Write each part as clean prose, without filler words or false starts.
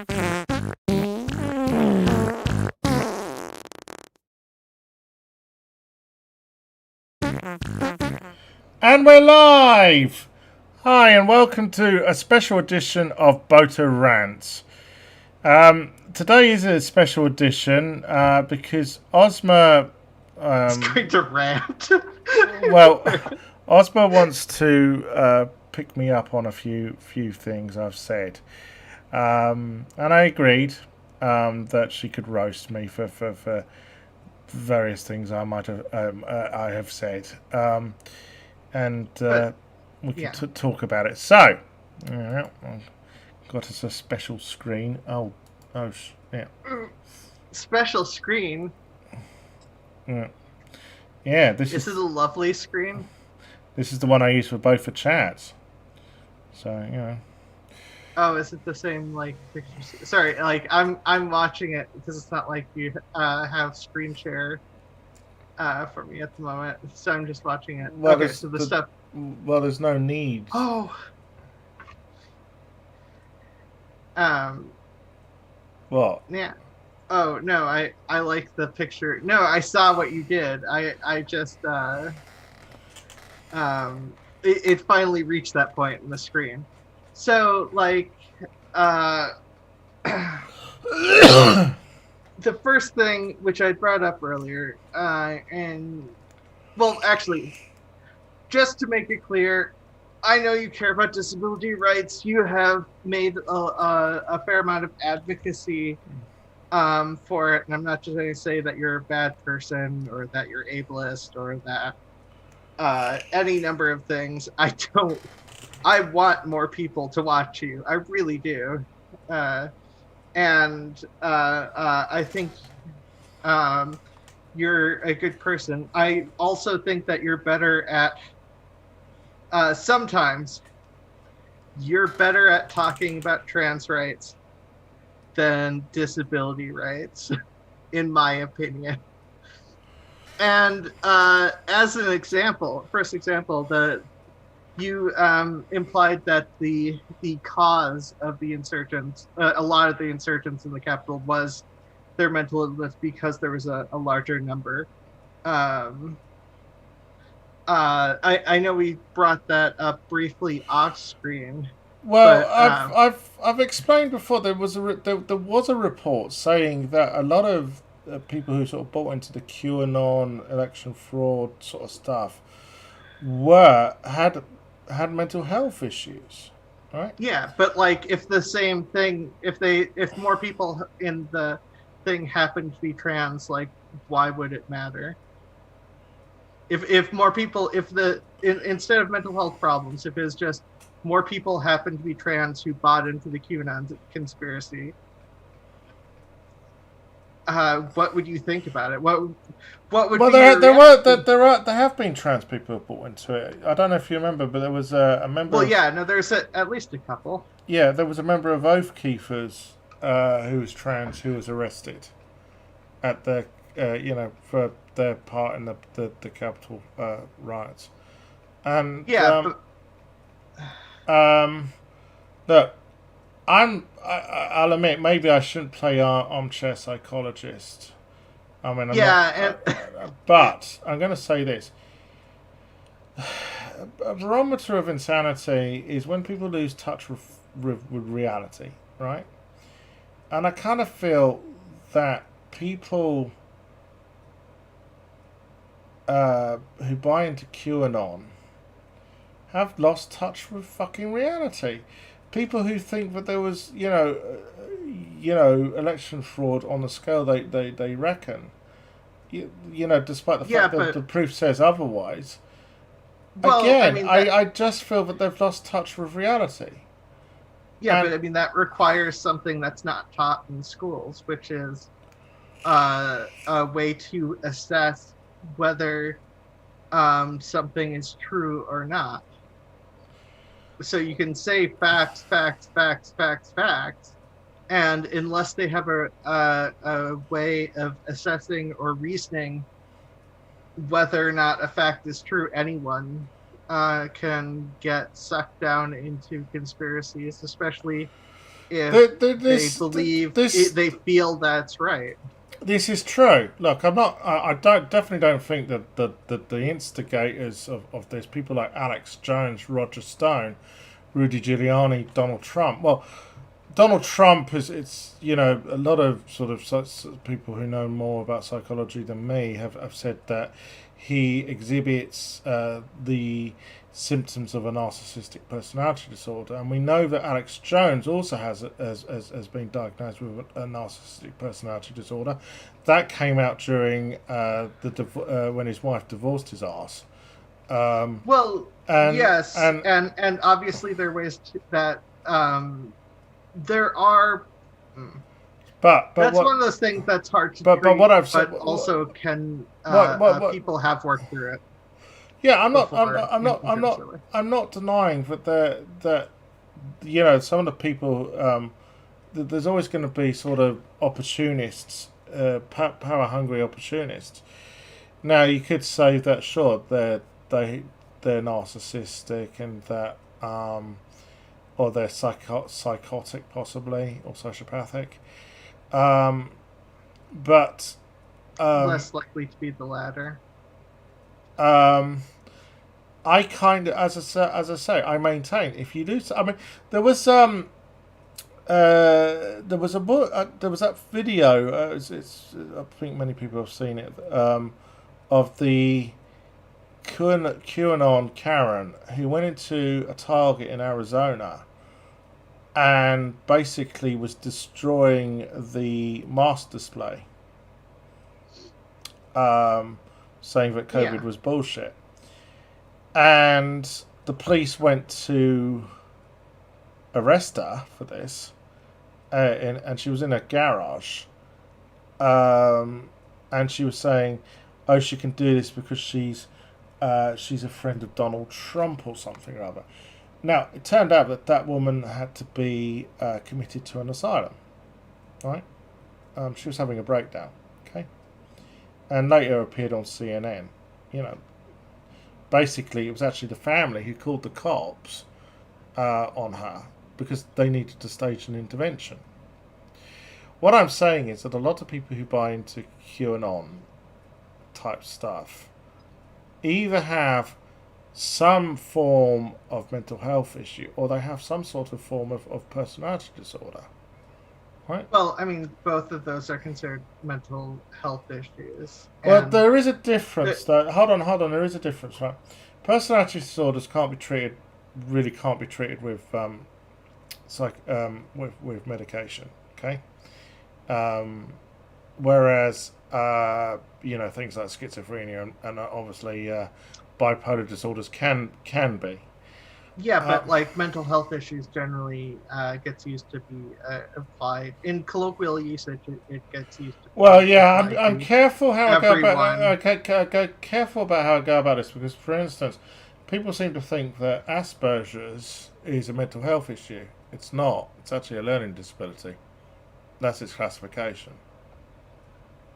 And we're live! Hi, and welcome to a special edition of Botha Rants. Today is a special edition because Ozma. It's going to rant. Well, Ozma wants to pick me up on a few things I've said. And I agreed that she could roast me for various things I might have I have said. And But we yeah, can talk about it. So, I've got us a special screen. Yeah. special screen. Yeah. Yeah, this This is is a lovely screen. this is the one I use for both for chats. So, Oh, is it the same like pictures? Sorry, like I'm watching it because it's not like you have screen share for me at the moment, so I'm just watching it. Well, Okay, so the stuff. there's no need. Oh, um, What? yeah. Oh no, I like the picture. No, I saw what you did. I just it finally reached that point in the screen. So like uh the first thing which I brought up earlier, and well actually, just to make it clear, I know you care about disability rights. You have made a fair amount of advocacy for it, and I'm not just going to say that you're a bad person or that you're ableist or that any number of things. I want more people to watch you. I really do. And I think you're a good person. I also think that you're better at, sometimes, you're better at talking about trans rights than disability rights, in my opinion. And as an example, first example, you implied that the cause of the insurgents, a lot of the insurgents in the capital, was their mental illness because there was a larger number. I know we brought that up briefly off screen, Well, but I've explained before. There was a report saying that a lot of people who sort of bought into the QAnon election fraud sort of stuff had mental health issues, right? yeah, but like if the same thing, if more people in the thing happen to be trans, like why would it matter? If more people, instead of mental health problems, if it's just more people happen to be trans who bought into the QAnon conspiracy, what would you think about it? What would Well, be your reaction? there have been trans people who bought into it. I don't know if you remember, but there was a member Well, of yeah, no, there's at least a couple. there was a member of Oath Keepers who was trans who was arrested at the for their part in the Capitol riots. And Yeah, but look, I'll admit maybe I shouldn't play armchair psychologist. I mean, I'm yeah, not, and but I'm going to say this: a barometer of insanity is when people lose touch with reality, right? And I kind of feel that people who buy into QAnon have lost touch with fucking reality. People who think that there was, election fraud on the scale they reckon, despite the yeah, fact that but the proof says otherwise. well, I Again, mean that. I just feel that they've lost touch with reality. Yeah, but And I mean that requires something that's not taught in schools, which is a way to assess whether something is true or not. So you can say facts, facts, facts, facts, facts, and unless they have a way of assessing or reasoning whether or not a fact is true, anyone can get sucked down into conspiracies, especially if they This, believe this, they feel that's right. this is true. Look, I'm not. I don't definitely don't think that the instigators of this, people like Alex Jones, Roger Stone, Rudy Giuliani, Donald Trump. Well, Donald Trump is, it's, you know, a lot of sort of such people who know more about psychology than me have said that he exhibits the symptoms of a narcissistic personality disorder, and we know that Alex Jones also has been diagnosed with a narcissistic personality disorder. That came out during when his wife divorced his ass. Well, And yes, and obviously there are ways that there are. but That's one what of those things that's hard to but treat, what I've said, but also can what people have worked through it yeah, before in I'm terms not, of it. I'm not denying that you know, some of the people, there's always going to be sort of opportunists, power hungry opportunists. Now you could say that sure they're narcissistic, and that or they're psychotic possibly, or sociopathic, um, but Less likely to be the latter. um, I kind of, as I say, I maintain if you do. I mean, there was there was a book. There was that video. I think many people have seen it. Of the QAnon Karen who went into a Target in Arizona and basically was destroying the mask display, saying that COVID Yeah. was bullshit. And the police went to arrest her for this, and she was in a garage, and she was saying, "Oh, she can do this because she's a friend of Donald Trump or something or other." Now, it turned out that that woman had to be committed to an asylum, right? She was having a breakdown, okay, and later appeared on CNN. You know, basically, it was actually the family who called the cops on her because they needed to stage an intervention. What I'm saying is that a lot of people who buy into QAnon type stuff either have some form of mental health issue or they have some sort of form of personality disorder. Right? Well, I mean, both of those are considered mental health issues. Well, And there is a difference, though. Hold on. There is a difference, right? Personality disorders really can't be treated with with medication. Okay. Whereas you know, things like schizophrenia and obviously bipolar disorders can be. yeah, but like mental health issues generally gets used to be applied in colloquial usage. It gets used to be Well, yeah, applied I'm to careful how I go about. everyone. Go careful about how I go about this because, for instance, people seem to think that Asperger's is a mental health issue. It's not. It's actually a learning disability. That's its classification,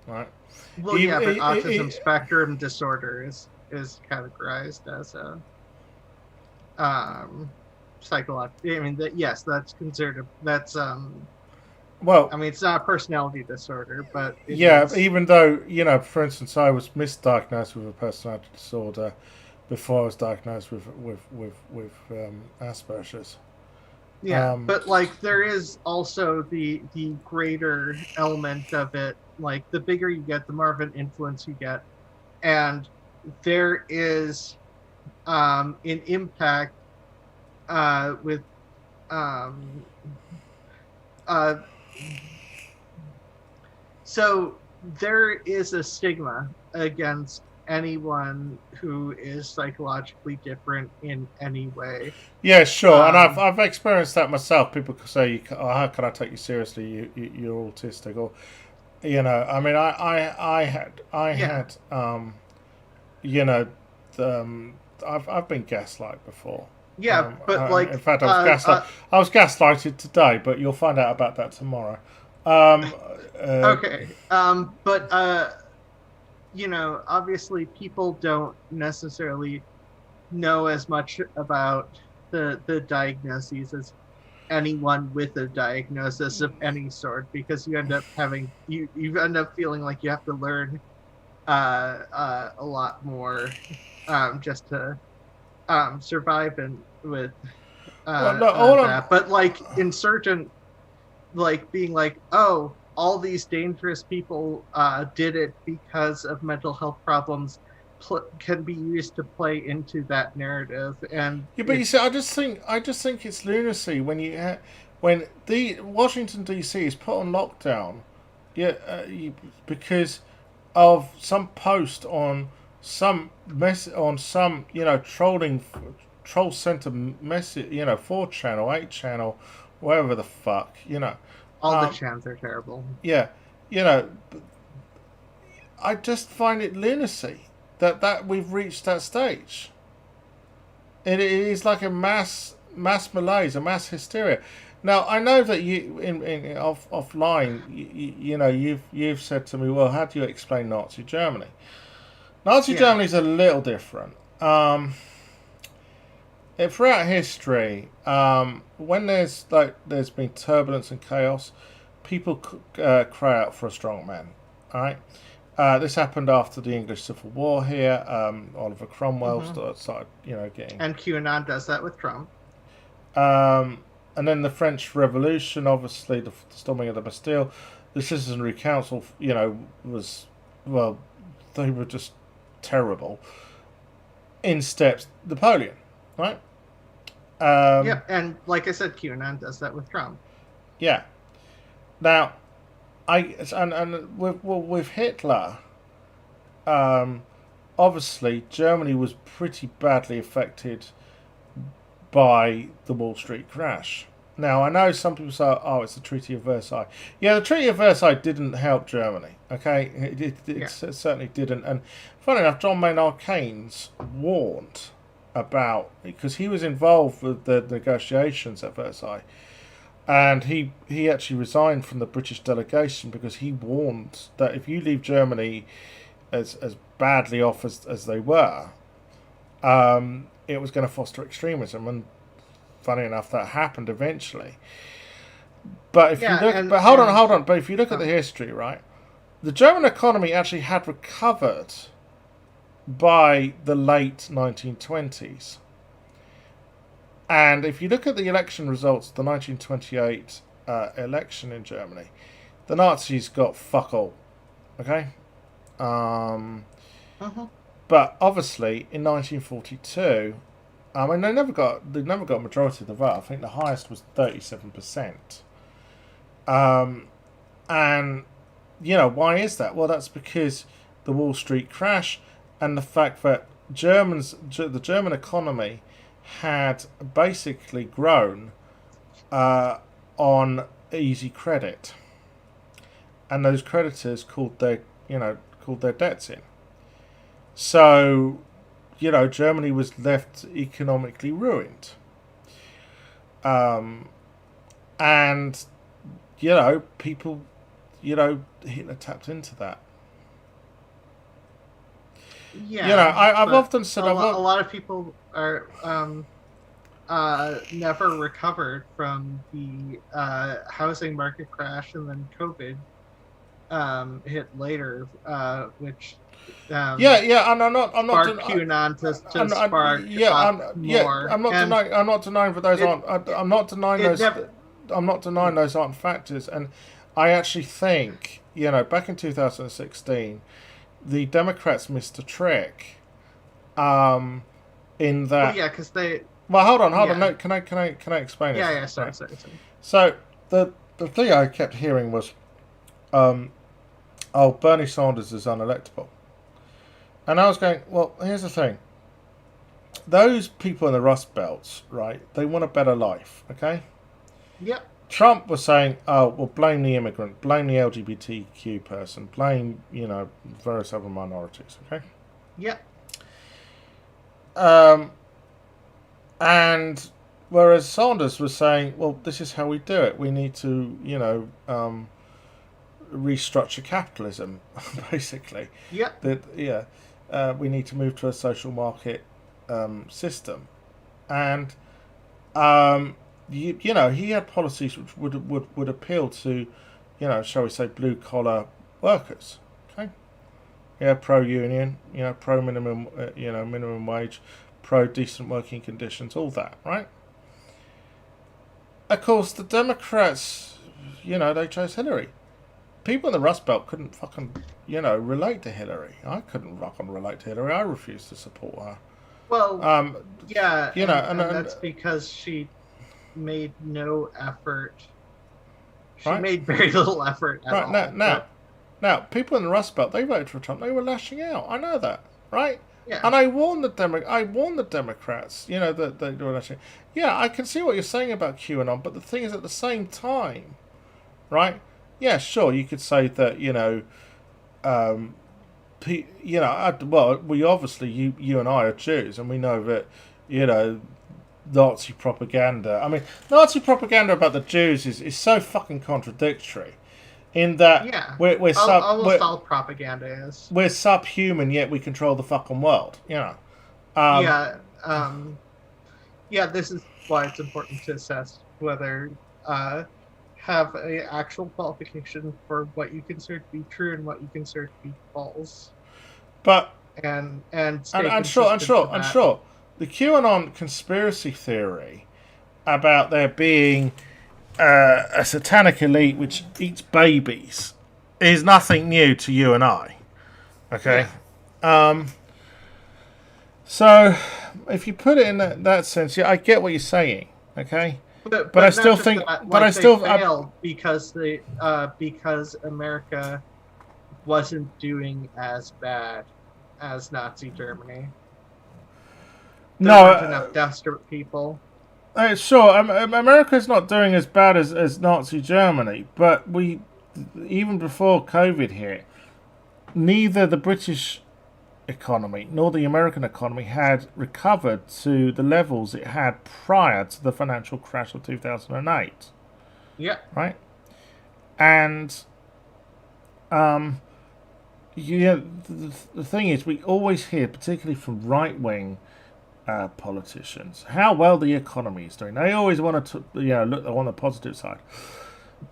right? Well, yeah, but autism spectrum disorder is categorized as a psychological. I mean, yes, that's considered. That's well, I mean, it's not a personality disorder, but it yeah. is. Even though, you know, for instance, I was misdiagnosed with a personality disorder before I was diagnosed with Asperger's. Yeah, but like there is also the greater element of it. Like the bigger you get, the more of an influence you get, and there is an impact with um, uh, so there is a stigma against anyone who is psychologically different in any way. Yeah, sure, and I've experienced that myself. People could say, oh, "How can I take you seriously? You're autistic," or you know. I mean, I had you know, I've been gaslight before. Yeah, but like in fact, I was gaslighted today, but you'll find out about that tomorrow. Okay, but you know, obviously, people don't necessarily know as much about the diagnoses as anyone with a diagnosis of any sort, because you end up having you end up feeling like you have to learn a lot more just to survive and with Well, no, all that. But like in certain, like being like, oh, all these dangerous people did it because of mental health problems, can be used to play into that narrative, and yeah, but you see, it's I just think it's lunacy when when the Washington D.C. is put on lockdown, yeah, because of some post on some trolling troll center message, 4 channel, 8 channel, whatever the fuck, all the um, chants are terrible. yeah, you know, I just find it lunacy that we've reached that stage. It is like a mass malaise, a mass hysteria. Now I know that you offline, you've said to me, well, how do you explain Nazi Germany? Nazi Yeah. Germany is a little different. Throughout history, when there's been turbulence and chaos, people cry out for a strong man. All right. This happened after the English Civil War here. Oliver Cromwell Hmm. started, getting. And QAnon does that with Trump. Um, and then the French Revolution, obviously, the storming of the Bastille. The Citizenry Council, was, well, they were just terrible. In steps Napoleon, right? Yep, and like I said, QAnon does that with Trump. Yeah. Now, and with Hitler, um, obviously Germany was pretty badly affected by the Wall Street crash. Now, I know some people say, "Oh, it's the Treaty of Versailles." Yeah, the Treaty of Versailles didn't help Germany. Okay, Yeah. it certainly didn't. And funny enough, John Maynard Keynes warned about, because he was involved with the negotiations at Versailles, and he actually resigned from the British delegation because he warned that if you leave Germany as badly off as they were, it was going to foster extremism. And funny enough, that happened eventually. But if you Yeah, look, but hold on. But if you look at the history, right, the German economy actually had recovered by the late 1920s. And if you look at the election results of the 1928 election in Germany, the Nazis got fuck all. Okay? uh But obviously, in 1942, I mean, they never got a majority of the vote. I think the highest was 37%. And why is that? Well, that's because the Wall Street crash and the fact that the German economy had basically grown on easy credit, and those creditors called their debts in. So, Germany was left economically ruined. And people, Hitler tapped into that. Yeah, I've but often said a lot of people are never recovered from the housing market crash, and then COVID hit later, which and sparked QAnon to spark more. And I'm not denying that those it, aren't. I'm not denying it those. never. I'm not denying those aren't factors, and I actually think back in 2016, the Democrats missed a trick. In that. Well, yeah, because they. Well, hold on. Yeah. No, can I explain it? Yeah. Sorry. So the thing I kept hearing was, Bernie Sanders is unelectable, and I was going, well, here's the thing. Those people in the Rust Belts, right? They want a better life, okay? Yep. Trump was saying, oh, well, blame the immigrant, blame the LGBTQ person, blame, various other minorities, okay? Yep. And whereas Sanders was saying, well, this is how we do it. We need to, restructure capitalism, basically. Yep. We need to move to a social market system. And he had policies which would appeal to, shall we say, blue collar workers. Okay, yeah, pro union, pro minimum, minimum wage, pro decent working conditions, all that, right? Of course, the Democrats, they chose Hillary. People in the Rust Belt couldn't fucking, relate to Hillary. I couldn't fucking relate to Hillary. I refused to support her. Well, yeah, And that's because she made no effort. She right? made very little effort at all. Now, people in the Rust Belt, they voted for Trump. They were lashing out. I know that, right? Yeah. And I warned the Democrats, that they were lashing. Yeah, I can see what you're saying about QAnon, but the thing is, at the same time, right? Yeah, sure, you could say that, well, we obviously, you and I are Jews, and we know that, Nazi propaganda. I mean, Nazi propaganda about the Jews is so fucking contradictory. In that almost all propaganda is. We're subhuman, yet we control the fucking world. This is why it's important to assess whether have a actual qualification for what you consider to be true and what you consider to be false. But and sure, the QAnon conspiracy theory about there being a satanic elite which eats babies is nothing new to you and I. Okay? Yeah. So, if you put it in that sense, yeah, I get what you're saying. Okay? But I still think... failed because America wasn't doing as bad as Nazi Germany. There weren't enough desperate people. Sure, America's not doing as bad as Nazi Germany, but even before COVID hit, neither the British economy nor the American economy had recovered to the levels it had prior to the financial crash of 2008. Yeah. Right? And the thing is, we always hear, particularly from right-wing politicians, how well the economy is doing. They always want to, look on the positive side.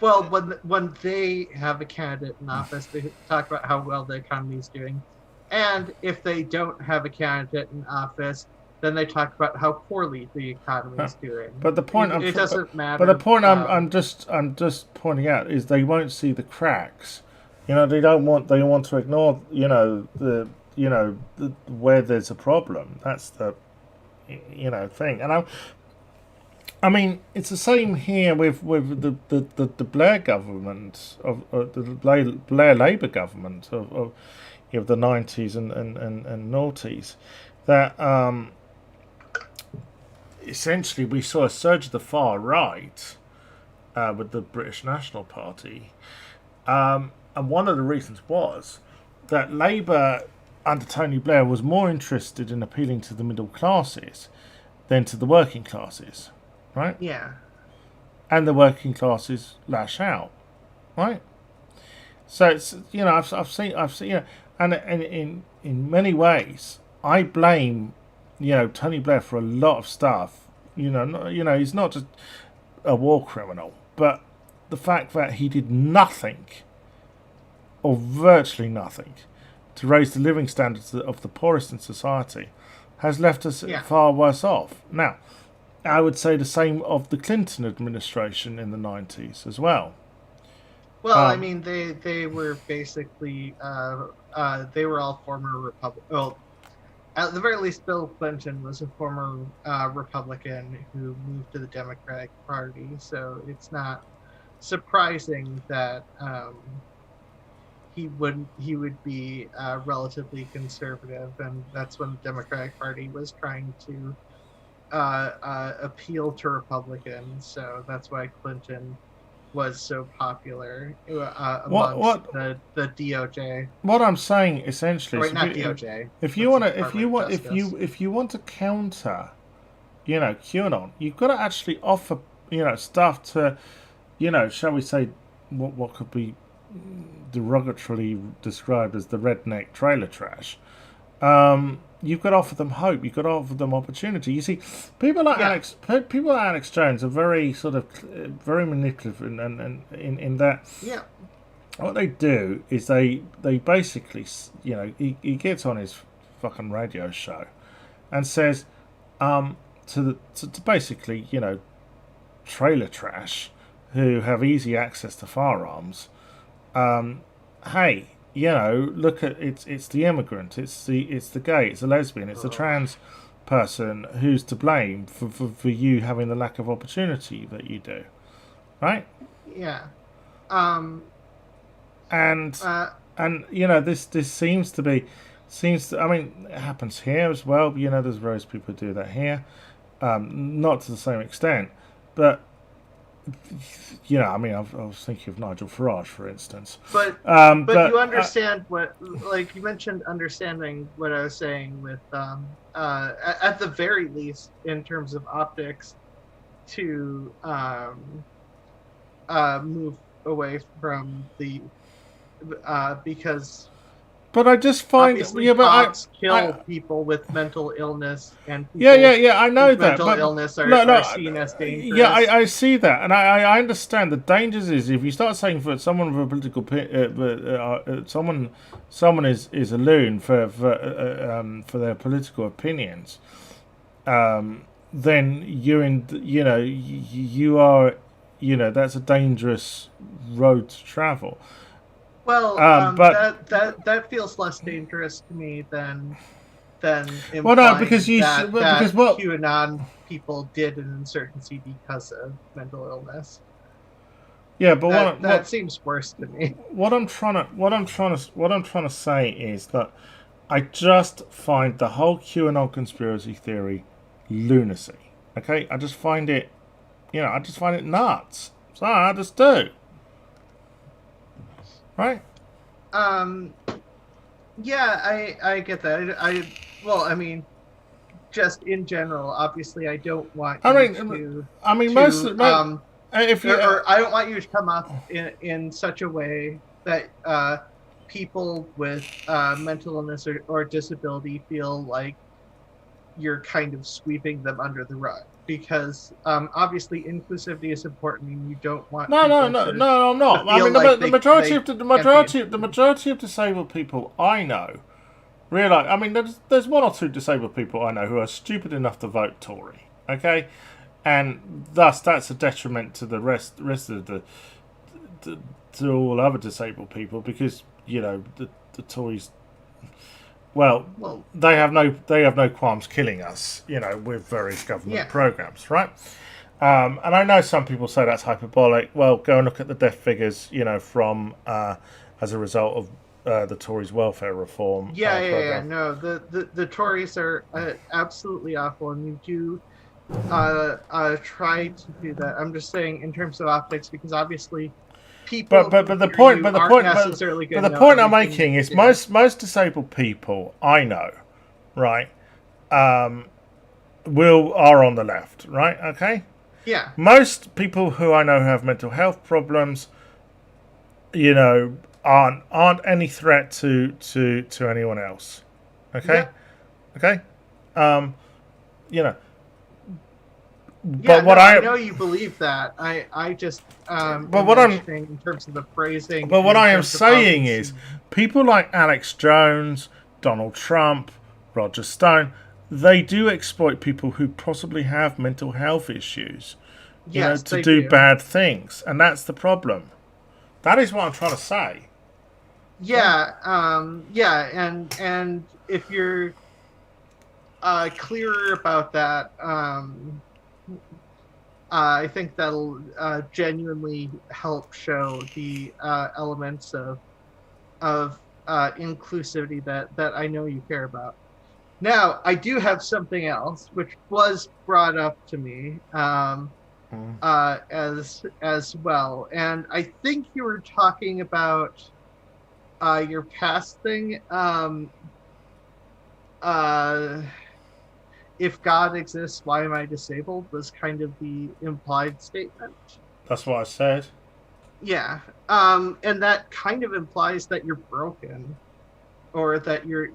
Well, when they have a candidate in office, they talk about how well the economy is doing, and if they don't have a candidate in office, then they talk about how poorly the economy is doing. But the point it doesn't matter. But the point I'm just pointing out is they won't see the cracks. They want to ignore where there's a problem. That's the thing. And I mean, it's the same here with the Blair government of the Blair Labour government of the 90s and noughties, that essentially we saw a surge of the far right with the British National Party, and one of the reasons was that Labour under Tony Blair was more interested in appealing to the middle classes than to the working classes, right? Yeah. And the working classes lash out, right? So it's I've seen and in many ways I blame Tony Blair for a lot of stuff. He's not just a war criminal, but the fact that he did nothing or virtually nothing to raise the living standards of the poorest in society has left us far worse off. Now, I would say the same of the Clinton administration in the 90s as well. Well, I mean, they were basically they were all former Republicans. Well, at the very least, Bill Clinton was a former Republican who moved to the Democratic Party, so it's not surprising that he would be relatively conservative, and that's when the Democratic Party was trying to appeal to Republicans. So that's why Clinton was so popular amongst the DOJ. What I'm saying essentially, not DOJ. If you want to counter, QAnon, you've got to actually offer, stuff to, shall we say, what could be derogatorily described as the redneck trailer trash. you've got to offer them hope. You've got to offer them opportunity. You see, people like Alex Jones are very sort of very manipulative, and in that Yeah. what they do is they basically, he gets on his fucking radio show and says to basically, trailer trash who have easy access to firearms, hey, look at it's the immigrant, it's the gay, it's the lesbian, it's the trans person who's to blame for you having the lack of opportunity that you do, right? Yeah. And this seems to be I mean, it happens here as well. There's various people who do that here, not to the same extent, but I mean, I was thinking of Nigel Farage, for instance. But you understand what, like you mentioned, understanding what I was saying with, at the very least, in terms of optics, to move away from the, because. But I just find cops kill people with mental illness, and people I know that mental illness are seen as dangerous. Yeah, I see that, and I understand the dangers is if you start saying for someone with a political someone is a loon for their political opinions, then you are that's a dangerous road to travel. Well, but that feels less dangerous to me than because what QAnon people did an insurgency because of mental illness. Yeah, but that seems worse to me. What I'm trying to say is that I just find the whole QAnon conspiracy theory lunacy. Okay, I just find it, nuts. So I just do. Right. Yeah, I get that. I mean, just in general, obviously, I don't want I don't want you to come up in such a way that people with mental illness or disability feel like you're kind of sweeping them under the rug. Because obviously inclusivity is important, and you don't want no, I'm not. I mean, the majority of disabled people I know realize. I mean, there's one or two disabled people I know who are stupid enough to vote Tory. Okay, and thus that's a detriment to the rest of to all other disabled people because the Tories. Well, they have no qualms killing us, with various government programs, right? And I know some people say that's hyperbolic. Well, go and look at the death figures, from as a result of the Tories' welfare reform. Program. No, the Tories are absolutely awful, and you do try to do that. I'm just saying in terms of optics, because obviously. But the point I'm making is most disabled people I know, right, are on the left, right? Okay. Yeah. Most people who I know who have mental health problems, aren't any threat to anyone else. Okay. Yeah. Okay. But I know you believe that. I just but what I'm in terms of the phrasing. But what I am saying is, people like Alex Jones, Donald Trump, Roger Stone, they do exploit people who possibly have mental health issues, to do bad things, and that's the problem. That is what I'm trying to say. Yeah, and if you're clearer about that. I think that'll genuinely help show the elements of inclusivity that I know you care about. Now, I do have something else which was brought up to me as well, and I think you were talking about your past thing. If God exists, why am I disabled? Was kind of the implied statement. That's what I said. Yeah. And that kind of implies that you're broken. or that you're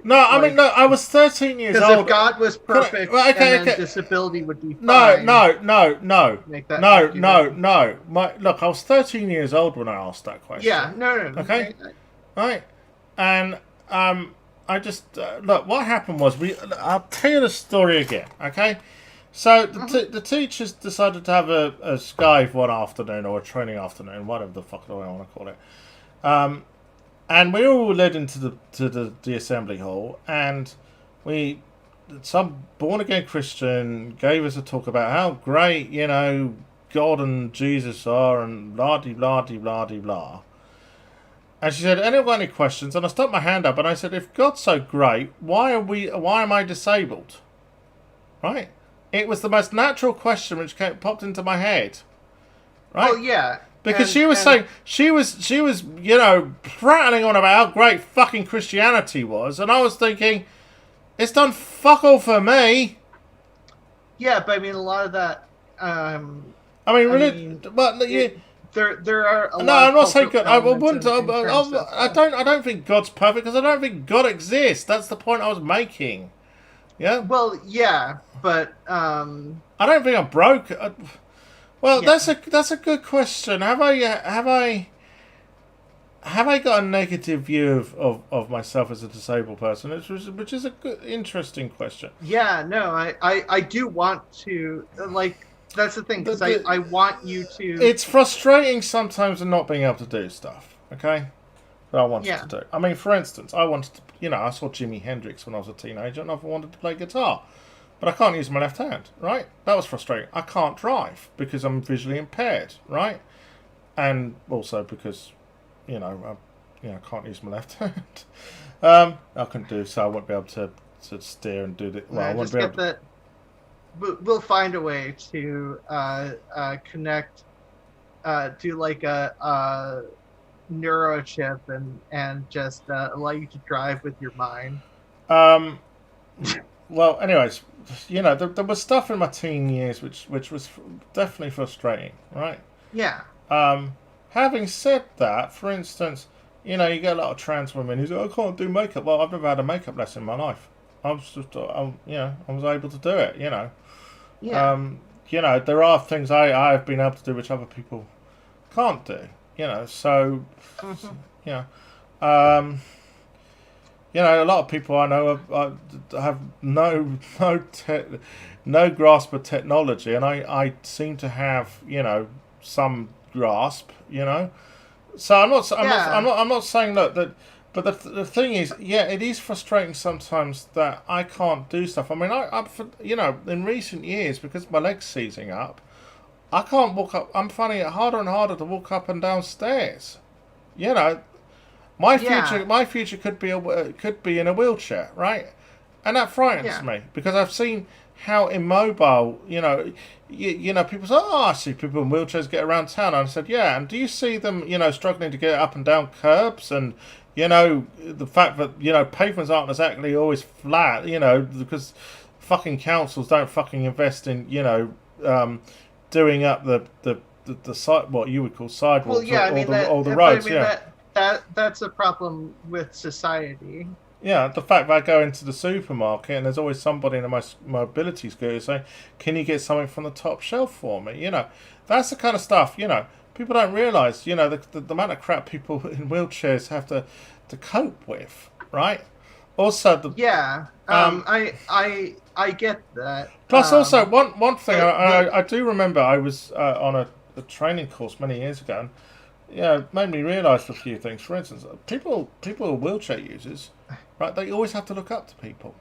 No, I like, mean, no, I was 13 years because if old. God was perfect Well, and okay, then okay. disability would be No, fine, no, no, no, make that no, no, argument. no. Look, I was 13 years old when I asked that Yeah, question. no. Okay, right, and I just look. What happened was I'll tell you the story again. Okay, so Mhm. the teachers decided to have a skive one afternoon or a training afternoon, whatever the fuck do I want to call it. And we all led into the assembly hall, and we some born again Christian gave us a talk about how great God and Jesus are, and blah de blah de blah de blah. And she said, "Anyone got any questions?" And I stuck my hand up and I said, "If God's so great, why are we? Why am I disabled?" Right? It was the most natural question which popped into my head. Well, Right? yeah, Because she was saying she was prattling on about how great fucking Christianity was, and I was thinking, it's done fuck all for me. yeah, but I mean, a lot of that. Um, I mean, I really, mean, but it there are a no, lot I'm of not saying cultural God. I elements wouldn't. in terms of. I don't think God's perfect because I don't think God exists. That's the point I was making. Yeah, Well, yeah, but I don't think I'm broke. Well, yeah. that's a good question. Have I got a negative view of myself as a disabled person? Which is a good, interesting question. Yeah, no, I do want to like that's the thing The, because I the, want you to it's frustrating sometimes not being able to do stuff. Okay, that I wanted to yeah do. I mean, for instance, I wanted to. I saw Jimi Hendrix when I was a teenager, and I wanted to play guitar, but I can't use my left hand. Right, that was frustrating. I can't drive because I'm visually impaired. Right, and also because I can't use my left hand. I couldn't do so. I won't be able to steer and do the. Well, I no, won't just be able get to. that we'll find a way to connect do like a neurochip and just allow you to drive with your mind. Um. Well, anyways, there was stuff in my teen years which was definitely frustrating. Right. Yeah, Um. Having said that, for instance, you get a lot of trans women who say, "I can't do makeup." Well, I've never had a makeup lesson in my life. I was just, I was able to do it. yeah. Um, there are things I've been able to do which other people can't do. So, Hmm. you know, um, a lot of people I know have no grasp of technology, and I seem to have some grasp. So Yeah, I'm not saying that. But the thing is, yeah, it is frustrating sometimes that I can't do stuff. I mean, in recent years, because my leg's seizing up, I can't walk up. I'm finding it harder and harder to walk up and down stairs. You know, yeah, my future could be in a wheelchair, right? And that frightens yeah. me because I've seen how immobile, people say, "Oh, I see people in wheelchairs get around town." And I said, "Yeah." And do you see them, struggling to get up and down curbs, and the fact that pavements aren't exactly always flat, because fucking councils don't fucking invest in, doing up the side, what you would call Well, sidewalks, yeah. I mean or the but I roads, mean yeah. that's a problem with society. Yeah, the fact that I go into the supermarket and there's always somebody in a mobility scooter saying, "Can you get something from the top shelf for me?" That's the kind of stuff. People don't realise. The amount of crap people in wheelchairs have to cope with, right? Also, Yeah. um, I get that. plus also one thing The I do remember I was on a training course many years ago, and it made me realise a few things. For instance, people who are wheelchair users, right? They always have to look up to people,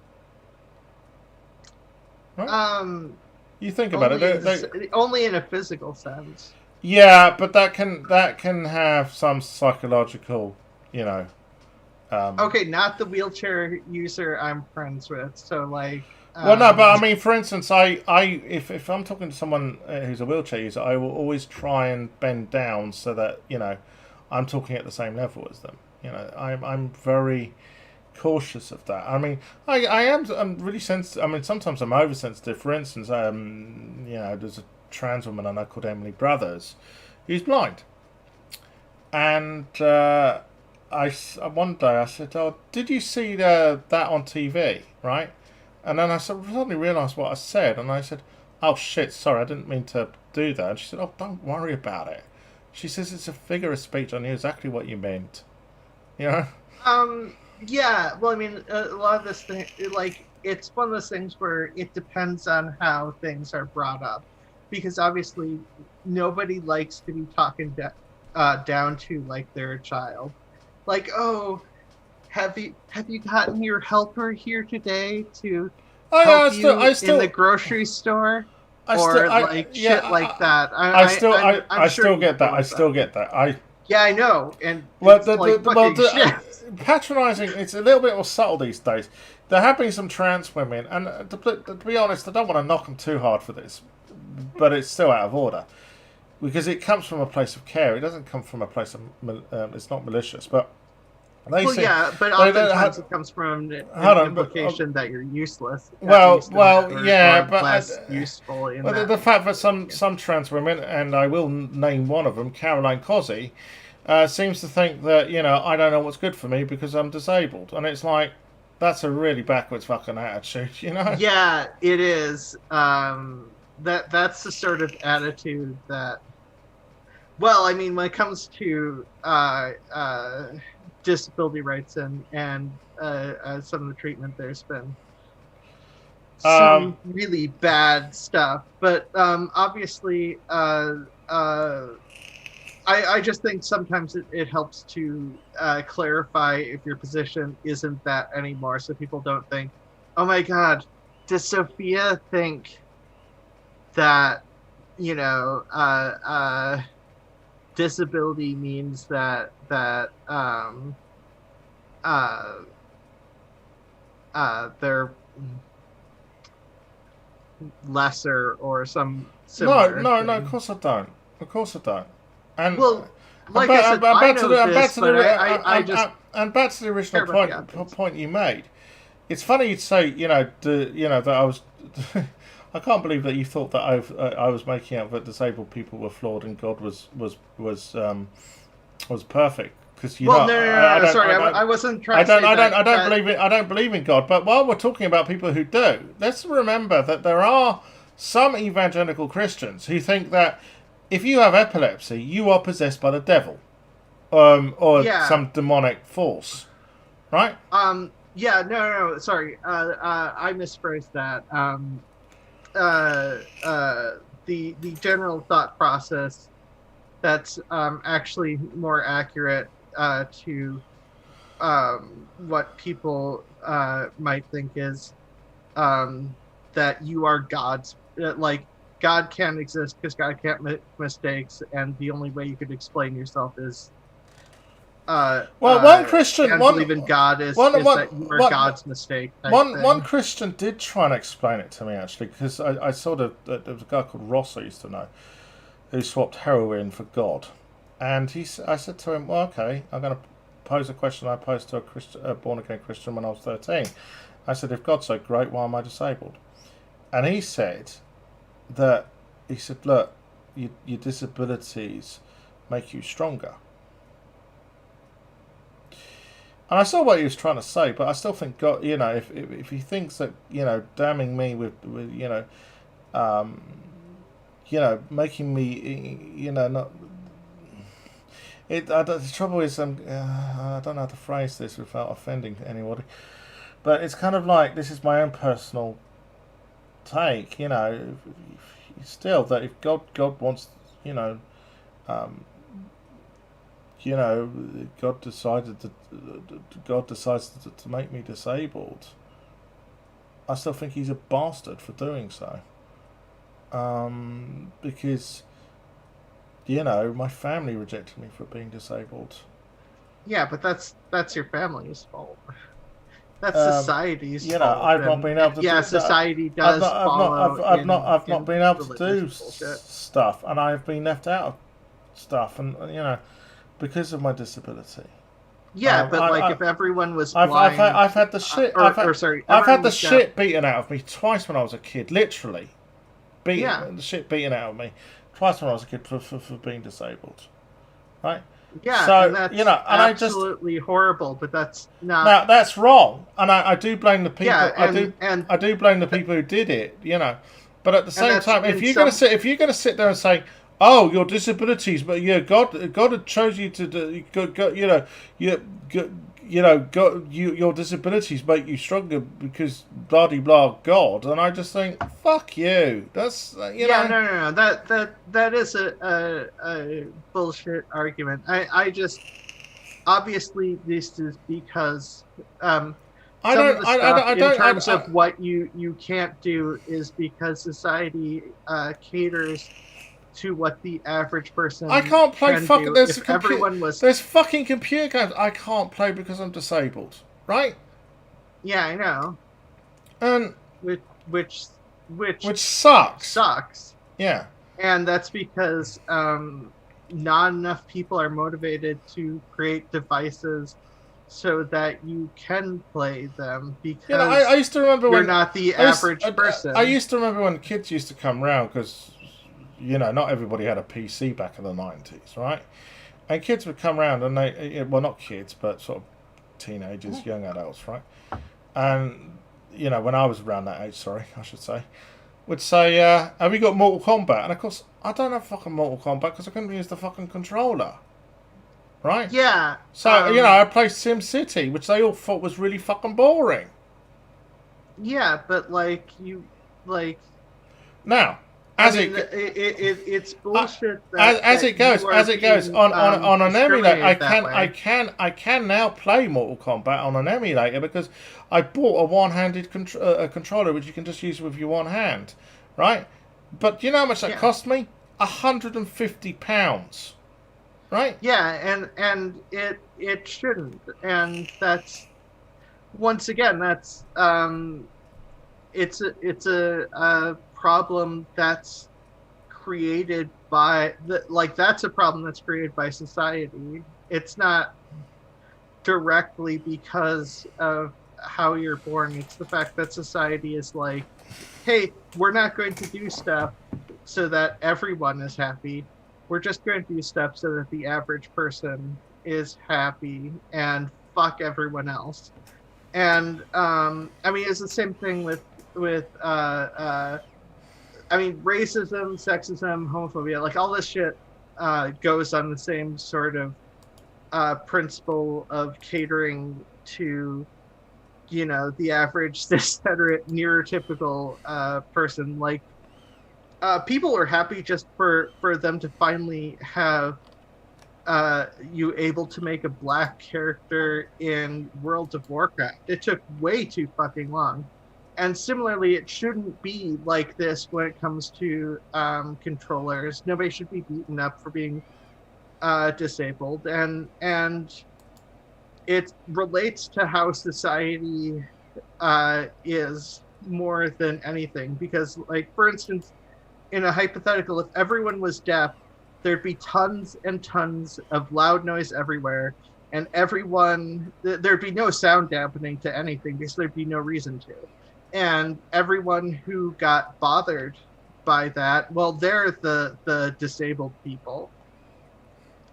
right? um You think about it. only only in a physical sense. Yeah, but that can have some psychological, you know. Um, Okay, not the wheelchair user I'm friends with. So like well, no, but I mean, for instance, if I'm talking to someone who's a wheelchair user, I will always try and bend down so that I'm talking at the same level as them. I'm very cautious of that. I mean, I'm really sensitive. I mean, sometimes I'm oversensitive. For instance, there's a trans woman I know called Emily Brothers, who's blind, and one day I said, "Oh, did you see that on TV?" Right, and then I suddenly realised what I said, and I said, "Oh shit, sorry, I didn't mean to do that." And she said, "Oh, don't worry about it." She says it's a figure of speech. I knew exactly what you meant. You know? Yeah. Well, I mean, a lot of this thing, like, it's one of those things where it depends on how things are brought up, because obviously nobody likes to be talking down to like they're a child. Like, oh, have you gotten your helper here today to Oh yeah, help you in the grocery store? Or like yeah, shit like that. I'm I sure still you get that. deal I with still that. get that. I Yeah, I know, and well, it's like fucking shit. patronising. It's a little bit more subtle these days. There have been some trans women, and to be honest, I don't want to knock them too hard for this, but it's still out of order because it comes from a place of care. It doesn't come from a place of it's not malicious, but they Well, say yeah, but oftentimes it comes from an implication that you're useless, at least, yeah, or but less useful in but that. the fact that some trans women, and I will name one of them, Caroline Cozzi, seems to think that I don't know what's good for me because I'm disabled, and it's like that's a really backwards fucking attitude. Yeah, it is. That's the sort of attitude that. Well, I mean, when it comes to disability rights and some of the treatment, there's been some really bad stuff. But obviously, I just think sometimes it helps to clarify if your position isn't that anymore, so people don't think, oh my God, does Sophia think that, you know, disability means that they're lesser or some similar no, thing. no. Of course I don't. Of course I don't. And well, like I said, I know this, but I just and back to the original point you made. It's funny you'd say that I was. I can't believe that you thought that I was making out that disabled people were flawed and God was perfect. Because no, sorry, I wasn't trying to say that. I don't believe in God. But while we're talking about people who do, let's remember that there are some evangelical Christians who think that if you have epilepsy, you are possessed by the devil, or some demonic force, right? Yeah, no, sorry, I misphrased that. The general thought process that's actually more accurate to what people might think is that you are God's, like, God can't exist because God can't make mistakes, and the only way you could explain yourself is one Christian believe in God is that you are God's mistake. One Christian did try and explain it to me, actually, because I saw there was a guy called Ross I used to know who swapped heroin for God, and I said to him, well, okay, I'm going to pose a question I posed to a born again Christian when I was 13. I said, if God's so great, why am I disabled? And he said, look, your disabilities make you stronger. And I saw what he was trying to say, but I still think God, if he thinks that, damning me with making me, not. The trouble is, I don't know how to phrase this without offending anybody, but it's kind of like, this is my own personal take, still, that if God wants, God decides to make me disabled, I still think he's a bastard for doing so. Because, my family rejected me for being disabled. Yeah, but that's your family's fault. That's society's fault. I've not been able to. Yeah, society does. I've not been able to do stuff, and I've been left out of stuff, and because of my disability. Yeah, but if everyone was blind, I've had the shit. I've had the shit beaten out of me twice when I was a kid. Literally, the shit beaten out of me twice when I was a kid for being disabled. Right? Yeah, So, and you that's know, and I just, absolutely horrible, but that's not. now that's wrong, and I do blame the Yeah, people. and I do blame the people who did it. You know, but at the and same that's time, in some. if you're gonna sit there and say, "Oh, your disabilities," but yeah, God had chose you to do, you know, your disabilities make you stronger because blah de blah God, and I just think, fuck you. That's you Yeah, know. no. That is a bullshit argument. I just obviously this is because I some don't. of the stuff I in don't. terms of what you can't do is because society caters to what the average I person can't play can fucking. do. If everyone was, There's fucking computer games I can't play because I'm disabled, right? yeah, I know, And which which which which sucks. sucks, Yeah. and that's because not enough people are motivated to create devices so that you can play them You know, I because used to remember you're when not the I used average I person. used to remember when kids used to come round because you know not everybody had a PC back in the 90s, right? And kids would come round and they well not kids but sort of teenagers, young adults, right? And you know when I was around that age, sorry, I should say, would say, "Have you got Mortal Kombat?" And of course, I don't have fucking Mortal Kombat because I couldn't use the fucking controller, right? Yeah, So you know, I played Sim City, which they all thought was really fucking boring. yeah, but like you, like Now, I as mean, it it's bullshit that you are as it goes being on an emulator, discriminated that way. I can now play Mortal Kombat on an emulator because I bought a one-handed controller which you can just use with your one hand, right? But do you know how much that Yeah, cost me? £150, right? yeah, and it shouldn't, and that's once again that's it's a problem that's created by the like that's a problem that's created by society. It's not directly because of how you're born. It's the fact that society is like, hey, we're not going to do stuff so that everyone is happy. We're just going to do stuff so that the average person is happy and fuck everyone else. And I mean, it's the same thing with I mean, racism, sexism, homophobia, like all this shit goes on the same sort of principle of catering to, you know, the average cis-heterate neurotypical person. Like, people are happy just for them to finally have you able to make a black character in World of Warcraft. It took way too fucking long. And similarly, it shouldn't be like this when it comes to controllers. Nobody should be beaten up for being disabled, and it relates to how society is more than anything. Because, like, for instance, in a hypothetical, if everyone was deaf, there'd be tons and tons of loud noise everywhere, and there'd be no sound dampening to anything because there'd be no reason to. And everyone who got bothered by that, well, they're the disabled people.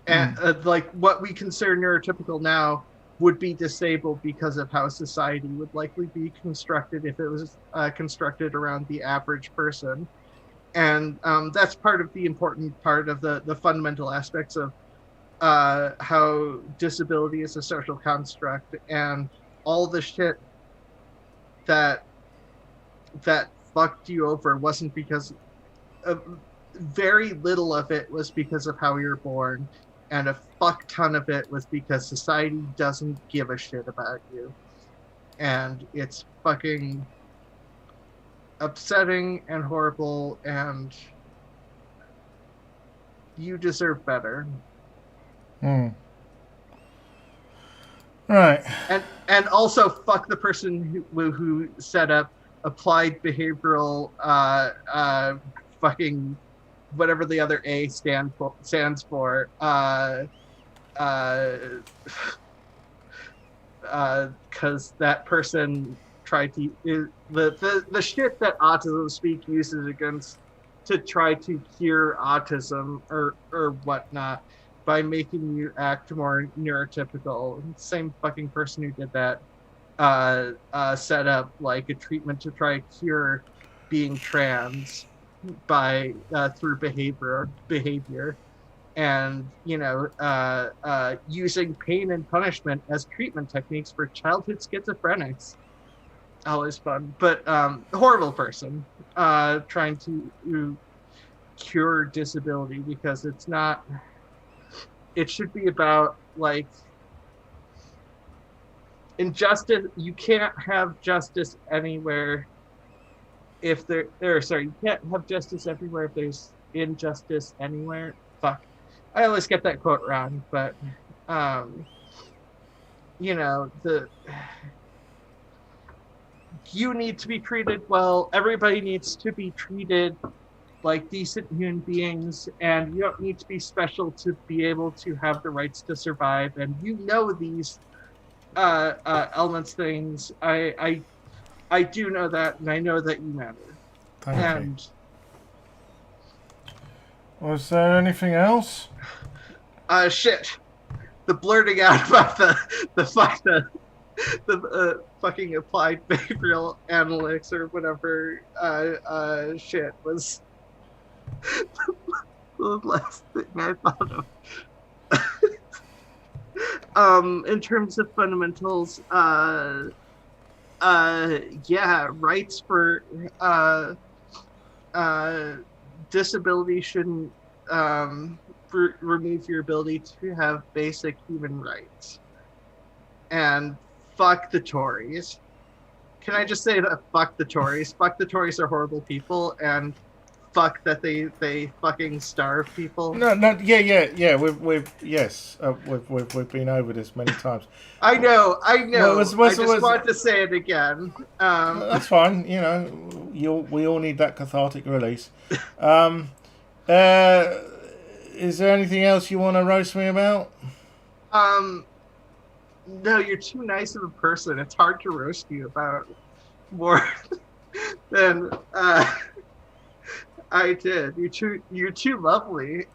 And like what we consider neurotypical now would be disabled because of how society would likely be constructed if it was constructed around the average person. And that's part of the important part of the fundamental aspects of how disability is a social construct, and all the shit that fucked you over wasn't because of, very little of it was because of how you're born, and a fuck ton of it was because society doesn't give a shit about you. And it's fucking upsetting and horrible, and you deserve better. Hmm. Right. And also fuck the person who set up applied behavioral fucking whatever the other A stands for because that person tried to the shit that Autism Speak uses against to try to cure autism or whatnot. by making you act more neurotypical. Same fucking person who did that set up like a treatment to try to cure being trans by through behavior, and using pain and punishment as treatment techniques for childhood schizophrenics. Always fun, but horrible person trying to cure disability, because it's not. It should be about like injustice. You can't have justice anywhere if sorry, you can't have justice everywhere if there's injustice anywhere. Fuck, I always get that quote wrong, but you need to be treated well. Everybody needs to be treated like decent human beings, and you don't need to be special to be able to have the rights to survive. And these elements, things. I do know that, and I know that you matter. Thank you. Was there anything else? Shit. The blurting out about the fucking applied behavioral analytics or whatever shit was the last thing I thought of. In terms of fundamentals, rights for disability shouldn't remove your ability to have basic human rights. And fuck the Tories. Can I just say that fuck the Tories? Fuck the Tories are horrible people, and fuck that they fucking starve people. No, yeah. We've been over this many times. I know. I just want to say it again. That's fine. We all need that cathartic release. Is there anything else you want to roast me about? No, you're too nice of a person. It's hard to roast you about more than I did. You're too lovely.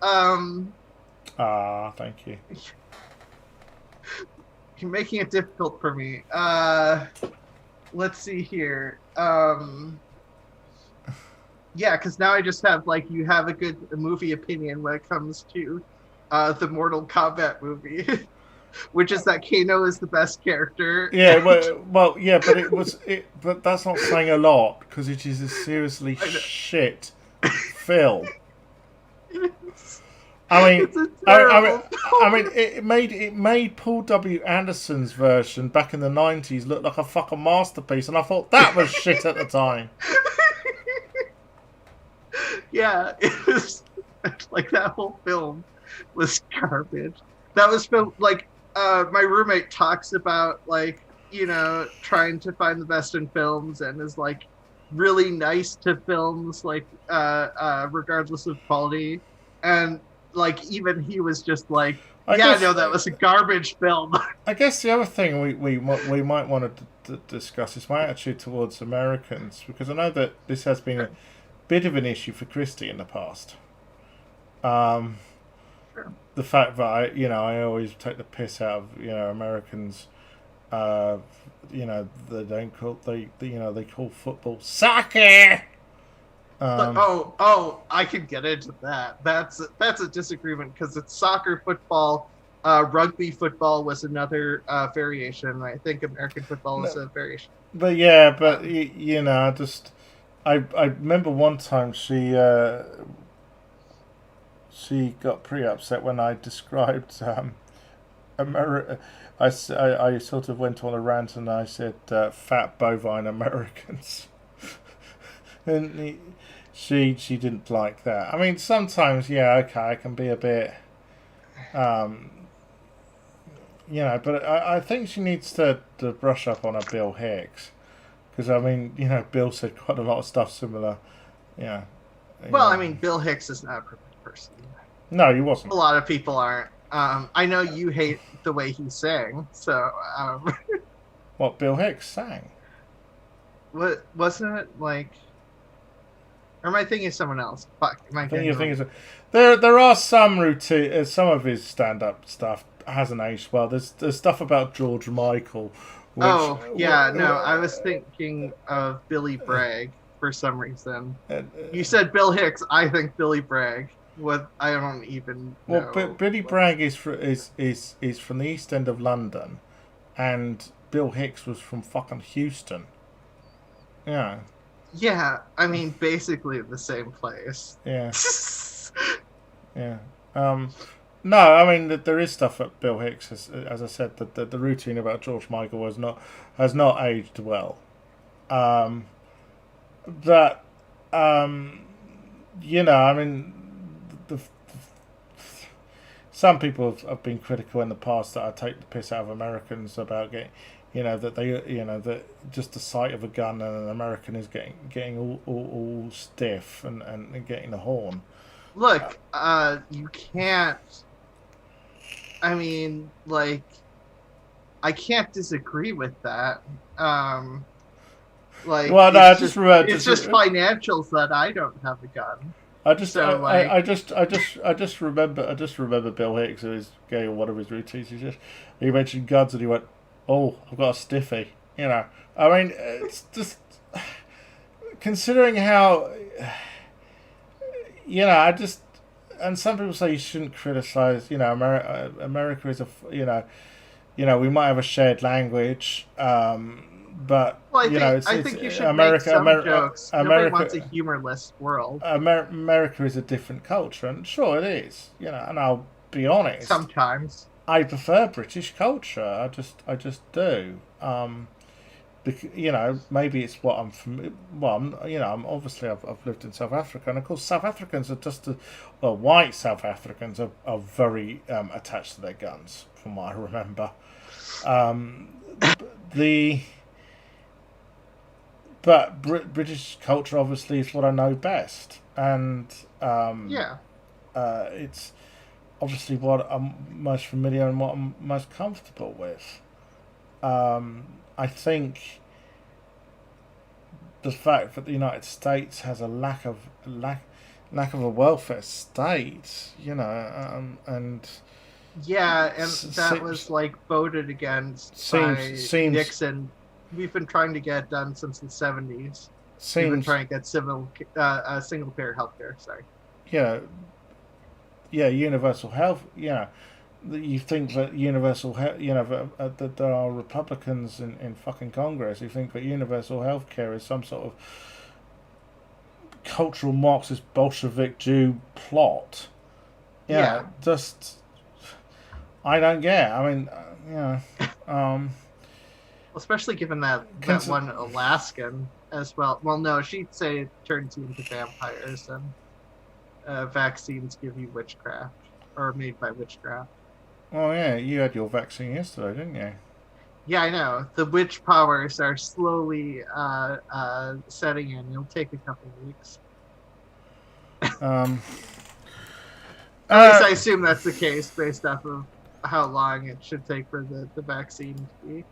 Thank you. You're making it difficult for me. Let's see here. Yeah, because now I just have you have a good movie opinion when it comes to the Mortal Kombat movie. Which is that Kano is the best character. Yeah, well, yeah, but that's not saying a lot, because it is a seriously shit film. I mean, it made Paul W. Anderson's version back in the 90s look like a fucking masterpiece, and I thought that was shit at the time. Yeah, it was like that whole film was garbage. That was filmed my roommate talks about trying to find the best in films, and is really nice to films regardless of quality, and even he was just that was a garbage film. I guess the other thing we might want to discuss is my attitude towards Americans, because I know that this has been a bit of an issue for Christy in the past. Sure. The fact that I always take the piss out of Americans. They call football soccer. I could get into that. That's a disagreement, because it's soccer, football, rugby football was another variation. I think American football is a variation. But yeah, I remember one time she got pretty upset when I described America. I sort of went on a rant and I said fat bovine Americans, and she didn't like that. I mean, sometimes I can be a bit, but I think she needs to brush up on her Bill Hicks, because I mean, Bill said quite a lot of stuff similar. Yeah. Well, I mean, Bill Hicks is not a perfect person. No, he wasn't. A lot of people aren't. I know you hate the way he sang, so. What Bill Hicks sang? What wasn't it Or am I thinking of someone else? Fuck, am I I think getting you're it wrong? thinking there are some routine. Some of his stand-up stuff hasn't aged well. There's stuff about George Michael, which Oh, yeah, no, I was thinking of Billy Bragg for some reason. You said Bill Hicks, I think Billy Bragg. What I don't even know. Billy What, Bragg is from the East End of London, and Bill Hicks was from fucking Houston. Yeah, yeah, I mean, basically the same place. yeah, yeah. No, I mean there is stuff at Bill Hicks, as I said, that the routine about George Michael has not aged well. Um, but I mean, the, some people have been critical in the past that I take the piss out of Americans about getting, that they, that just the sight of a gun and an American is getting all stiff and getting a horn. Look, you can't. I mean, like, I can't disagree with that. Like, Well, no, it's just financials that I don't have a gun. So like, I just remember Bill Hicks who was getting one of his routines. He mentioned guns and he went, "Oh, I've got a stiffy." I mean, it's just considering how, I just, and some people say you shouldn't criticize. America is we might have a shared language, but well, I it's think you should make America. some jokes. Nobody wants a America. humorless world. America is a different culture, and sure it is. And I'll be honest. Sometimes. I prefer British culture. I just do. Maybe it's what I'm from. Well, I'm obviously I've lived in South Africa, and of course South Africans are white South Africans are very attached to their guns, from what I remember. The But British culture obviously is what I know best, and Yeah. it's obviously what I'm most familiar and what I'm most comfortable with. I think the fact that the United States has a lack of a welfare state, and Yeah, and that was like voted against by seems Nixon. We've been trying to get done since the 70s. We've been seems trying to get single payer healthcare. Sorry. yeah universal health. You think that universal health, that there are Republicans in fucking Congress who think that universal health care is some sort of cultural Marxist Bolshevik Jew plot. Yeah. Just I don't get. I mean, Especially given that one Alaskan as well. Well, no, she'd say it turns you into vampires and vaccines give you witchcraft or made by witchcraft. Oh yeah, you had your vaccine yesterday, didn't you? Yeah, I know. The witch powers are slowly setting in. It'll take a couple of weeks. Um, At least I assume that's the case based off of how long it should take for the vaccine to be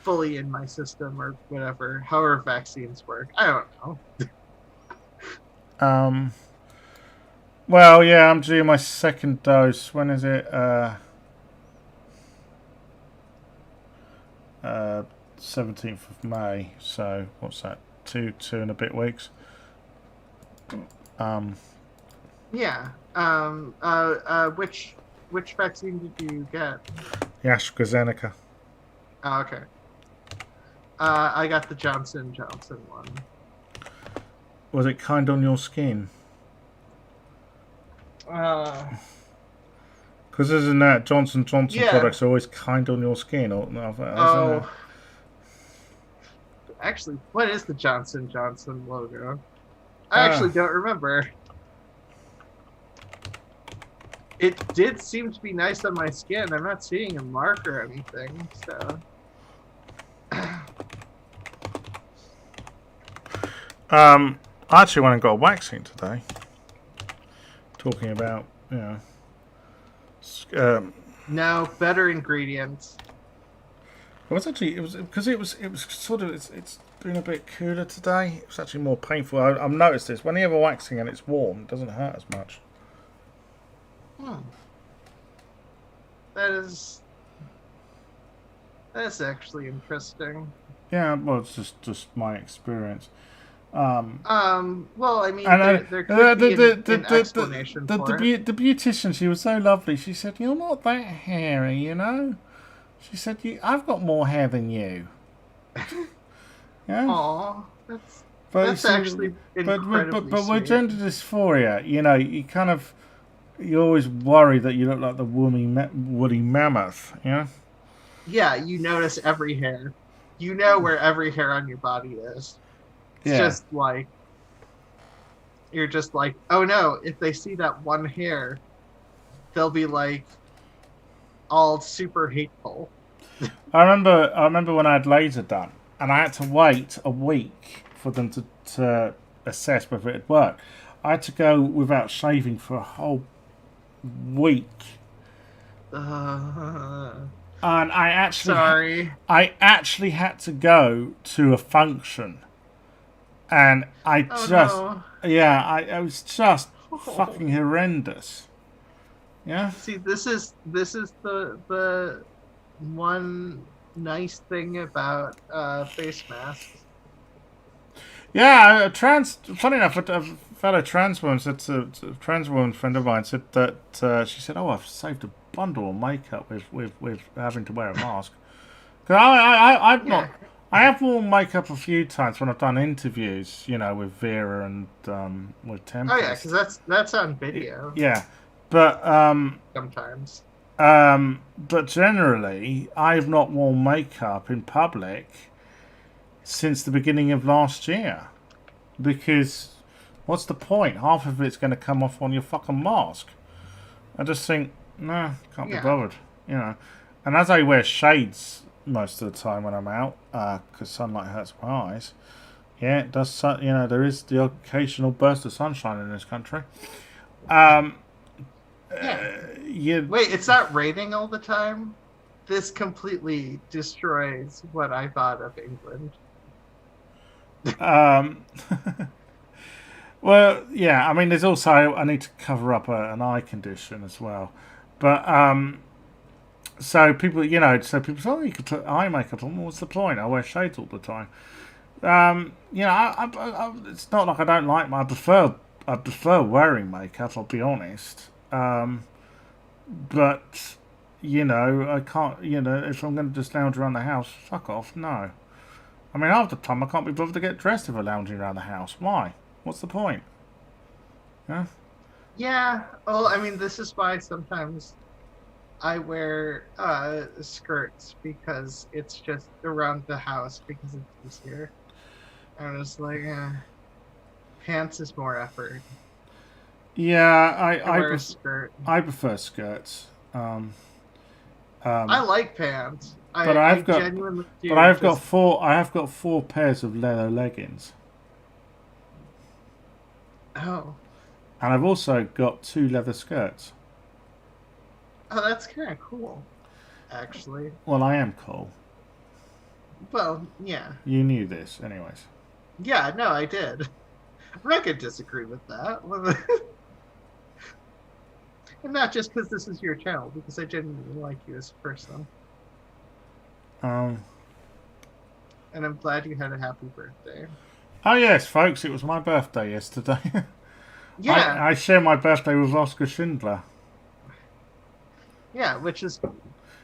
fully in my system or whatever, however vaccines work. I don't know. Well, yeah, I'm due my second dose. When is it? 17th of May. So what's that? Two and a bit weeks. Yeah. Which vaccine did you get? The AstraZeneca. Oh, okay. I got the Johnson one. Was it kind on your skin? Because isn't that Johnson products are always kind on your skin? Actually, what is the Johnson logo? I actually don't remember. It did seem to be nice on my skin. I'm not seeing a mark or anything, so. I actually went and got a vaccine today. Talking about, no, better ingredients. It was actually it was because it was sort of it's been a bit cooler today. It was actually more painful. I've noticed this when you have a waxing and it's warm, it doesn't hurt as much. Hmm. That is actually interesting. Yeah, well, it's just my experience. Well, I mean, And there could be an explanation for it. the beautician, she was so lovely. She said, "You're not that hairy, you know." She said, I've got more hair than you." Yeah, Aw, but you that's see, actually incredibly but with sweet. gender dysphoria, you know, you always worry that you look like the woolly mammoth. Yeah. Yeah, you notice every hair. You know where every hair on your body is. It's Yeah. just like you're just like, oh no, if they see that one hair, they'll be like all super hateful. I remember when I had laser done, and I had to wait a week for them to assess whether it had worked. I had to go without shaving for a whole week, Uh, and sorry. I actually had to go to a function, and I Oh just no. yeah, I was just fucking horrendous. Yeah. See, this is the one nice thing about face masks. Yeah, Funny enough, a fellow trans woman said a trans woman friend of mine said that she said, "Oh, I've saved a bundle of makeup with having to wear a mask." Because I've not. Yeah. I have worn makeup a few times when I've done interviews, you know, with Vera and with Oh yeah, Tempest. because that's on video Yeah, but sometimes. but generally, I've not worn makeup in public since the beginning of last year. Because what's the point? Half of it's going to come off on your fucking mask. I just think, nah, can't be Yeah. bothered. You know. And as I wear shades most of the time when I'm out, because sunlight hurts my eyes, yeah, it does. You know, there is the occasional burst of sunshine in this country. Yeah. You, Wait, it's not raining all the time? This completely destroys what I thought of England. um, well, yeah. I mean, there's also I need to cover up an eye condition as well, but so people, you know, so people say, "Oh, you could put eye makeup on." What's the point? I wear shades all the time. You know, it's not like I don't like. I prefer wearing makeup. I'll be honest. But you know, I can't. You know, if I'm going to just lounge around the house, fuck off. No. I mean, half the time I can't be bothered to get dressed if I'm lounging around the house. Why? What's the point? Yeah. Yeah. Well, I mean, this is why sometimes I wear skirts because it's just around the house because it's easier. I'm just like, pants is more effort. Yeah, I wear a skirt. I prefer skirts. I like pants. But I I've got genuinely do. but I have got 4 pairs of leather leggings, Oh. and I've also got 2 leather skirts. Oh, that's kind of cool, actually. Well, I am cool. Well, yeah. You knew this, anyways. Yeah, no, I did. I'm not going to disagree with that. And not just because this is your channel, because I genuinely like you as a person. Um. And I'm glad you had a happy birthday. Oh yes, folks, it was my birthday yesterday. Yeah. I share my birthday with Oscar Schindler. Yeah, which is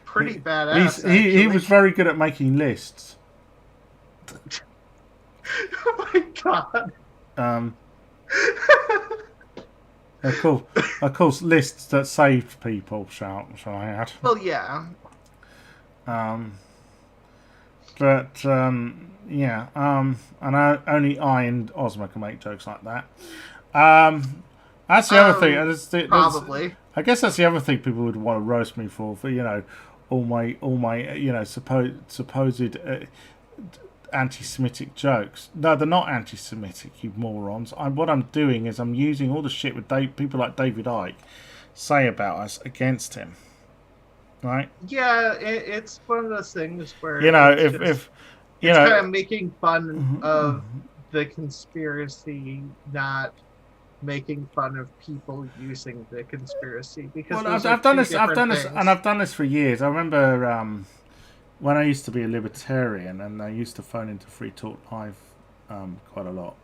pretty badass. He was very good at making lists. Oh my god. Of course, lists that saved people. Shall I add? Well, yeah. Yeah. And only I and Ozma can make jokes like that. That's the other thing. Probably. I guess that's the other thing people would want to roast me for you know, all my you know supposed anti-Semitic jokes. No, they're not anti-Semitic, you morons. What I'm doing is I'm using all the shit with people like David Icke say about us against him. right? Yeah, it's one of those things where You know, it's just if you it's kind know, of making fun of the conspiracy, not making fun of people using the conspiracy, because well, those are I've done two this, I've different done this, and things. I've done this for years. I remember when I used to be a libertarian, and I used to phone into Free Talk Live quite a lot.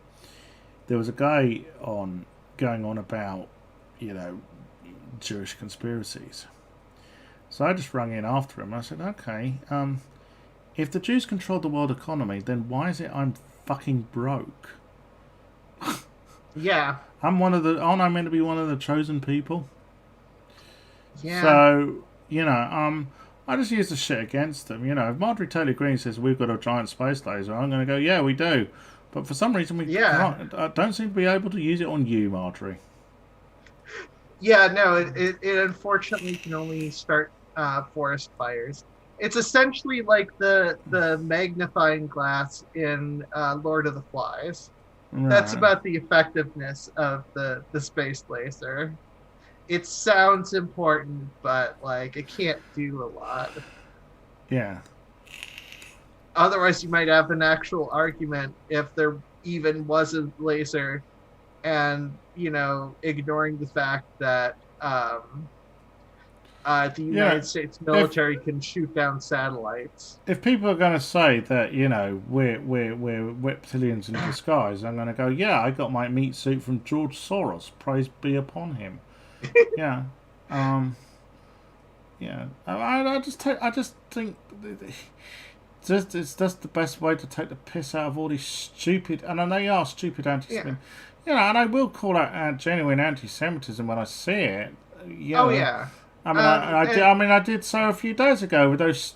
There was a guy on going on about, you know, Jewish conspiracies. So I just rang in after him. I said, okay, if the Jews controlled the world economy, then why is it I'm fucking broke? Yeah, Aren't I meant to be one of the chosen people? yeah, So, I just use the shit against them. If Marjorie Taylor Greene says we've got a giant space laser, I'm going to go, yeah, we do. But for some reason, we yeah, can't. I don't seem to be able to use it on you, Marjorie. yeah. No, it unfortunately can only start forest fires. It's essentially like the magnifying glass in Lord of the Flies. That's Right. about the effectiveness of the space laser. It sounds important, but like it can't do a lot. Yeah. Otherwise, you might have an actual argument if there even was a laser, and ignoring the fact that the Yeah. United States If military can shoot down satellites. if people are going to say that we're reptilians in disguise, I'm going to go, yeah, I got my meat suit from George Soros. Praise be upon him. Yeah. Um. Yeah. I just think it's just the best way to take the piss out of all these stupid, and I know they are stupid Yeah. anti-Semitic. And I will call out genuine anti-Semitism when I see it. Oh Yeah. yeah. I mean, I did so a few days ago with those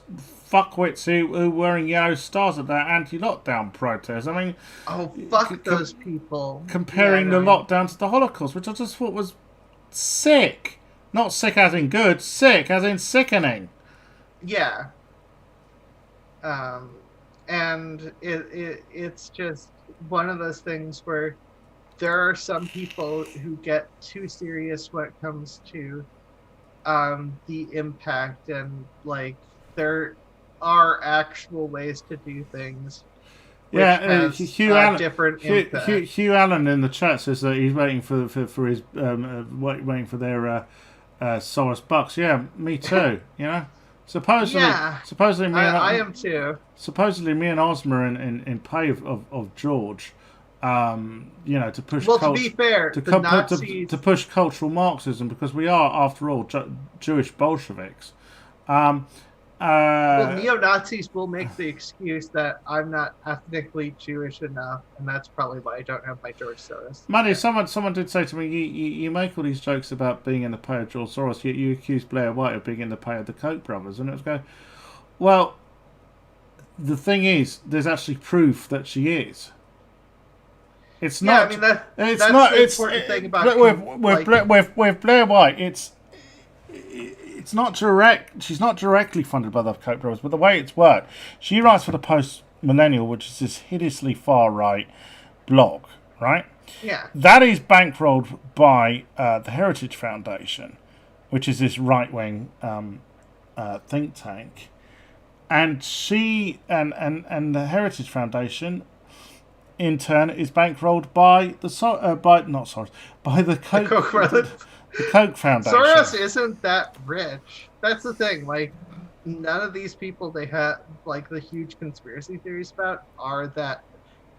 fuckwits who were wearing yellow stars at that anti-lockdown protest. I mean, Oh c- fuck com- those people. Yeah. comparing the No. lockdown to the Holocaust, which I just thought was sick. Not sick as in good, sick as in sickening. Yeah. Um. And it's just one of those things where there are some people who get too serious when it comes to the impact, and like there are actual ways to do things Yeah, which has Hugh Allen. different impact. Hugh Allen in the chat says that he's waiting for his waiting for their Soros bucks. Yeah, me too. Yeah, Supposedly I am too. me and Ozma are in pay of George. To push Well, to be fair, the to Nazis, push cultural Marxism, because we are, after all, Jewish Bolsheviks. Um, well, uh, neo Nazis will make the excuse that I'm not ethnically Jewish enough, and that's probably why I don't have my George Soros. Manny, Yeah. someone did say to me, you make all these jokes about being in the pay of George Soros, yet you accuse Blair White of being in the pay of the Koch brothers. And it was going, well, the thing is, there's actually proof that she is. It's Yeah, I not. mean It's that's not. the important thing about like With Blair White, it's not direct. She's not directly funded by the Koch brothers, but the way it's worked, she writes for the Post Millennial, which is this hideously far right blog, right? yeah. That is bankrolled by the Heritage Foundation, which is this right wing think tank, and she and the Heritage Foundation in turn is bankrolled by by the The Koch Koch brothers. the Koch Foundation. Soros isn't that rich. That's the thing. Like, none of these people they have like the huge conspiracy theories about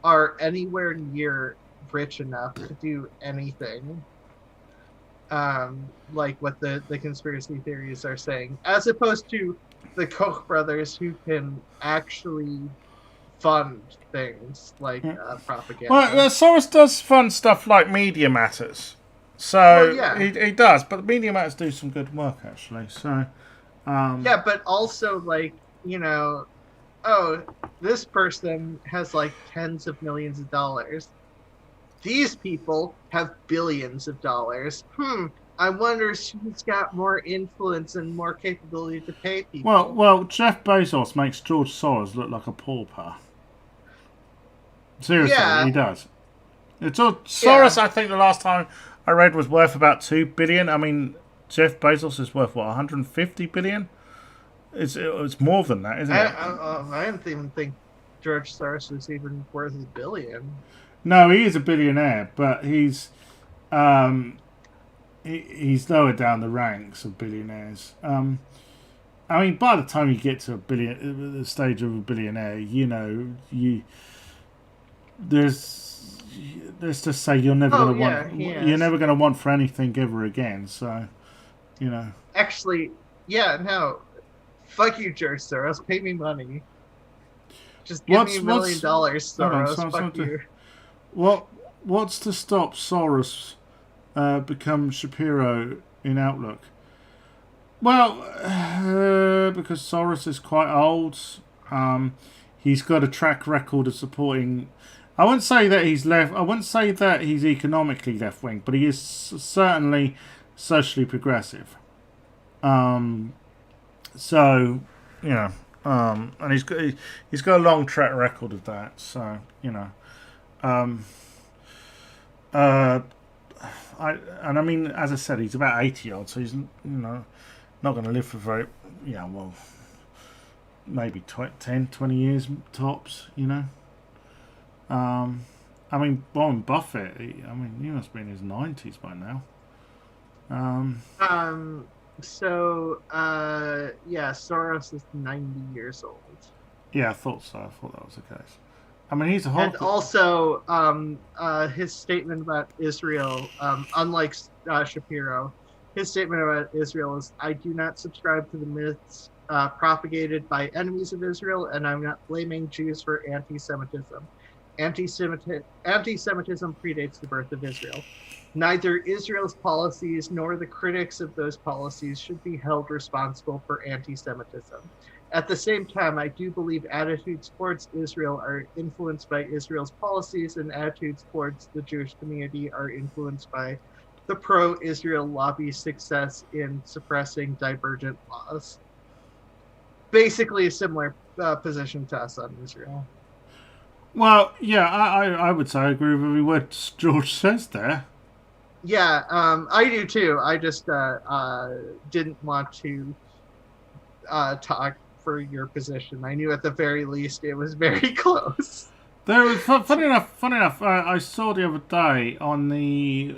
are anywhere near rich enough to do anything. Like what the conspiracy theories are saying, as opposed to the Koch brothers, who can actually fund things like propaganda. Well, Soros does fund stuff like Media Matters, Well, so yeah, he does. But Media Matters do some good work actually. So yeah, but also like oh, this person has like tens of millions of dollars. These people have billions of dollars. I wonder who's got more influence and more capability to pay people. Jeff Bezos makes George Soros look like a pauper. Seriously, he Yeah, does. It's all yeah, Soros. I think the last time I read was worth about 2 billion. I mean, Jeff Bezos is worth what 150 billion. It's more than that, isn't it? I didn't even think George Soros was even worth a billion. No, he is a billionaire, but um, he's lower down the ranks of billionaires. I mean, by the time you get to the stage of a billionaire, there's let's just say you're never Oh gonna yeah, want he you're is. never gonna want for anything ever again. So, you know, Actually, yeah, no. Fuck you, George Soros. Pay me money. Just give me what's $1 million, hold on, Soros. Fuck you. what what's to stop Soros become Shapiro in Outlook? Well, because Soros is quite old. He's got a track record of supporting. I wouldn't say that he's left. I wouldn't say that he's economically left wing, but he is certainly socially progressive. Um, so, you know, and he's got a long track record of that. So, um, uh, I mean, as I said, he's about 80 odd, so he's not going to live for very, well, maybe 10, 20 years tops, I mean, Warren Buffett, he must be in his 90s by now. Yeah, Soros is 90 years old. Yeah, I thought so. I thought that was the case. I mean, he's a whole. And also, his statement about Israel, unlike Shapiro, his statement about Israel is, "I do not subscribe to the myths propagated by enemies of Israel, and I'm not blaming Jews for anti-Semitism. Anti-Semitism predates the birth of Israel. Neither Israel's policies nor the critics of those policies should be held responsible for anti-Semitism. At the same time, I do believe attitudes towards Israel are influenced by Israel's policies, and attitudes towards the Jewish community are influenced by the pro-Israel lobby's success in suppressing divergent laws." Basically, a similar position to us on Israel. Well, yeah, I would say I agree with every word George says there. Yeah, I do too. I just didn't want to talk for your position. I knew at the very least it was very close. There was funny enough. I saw the other day on the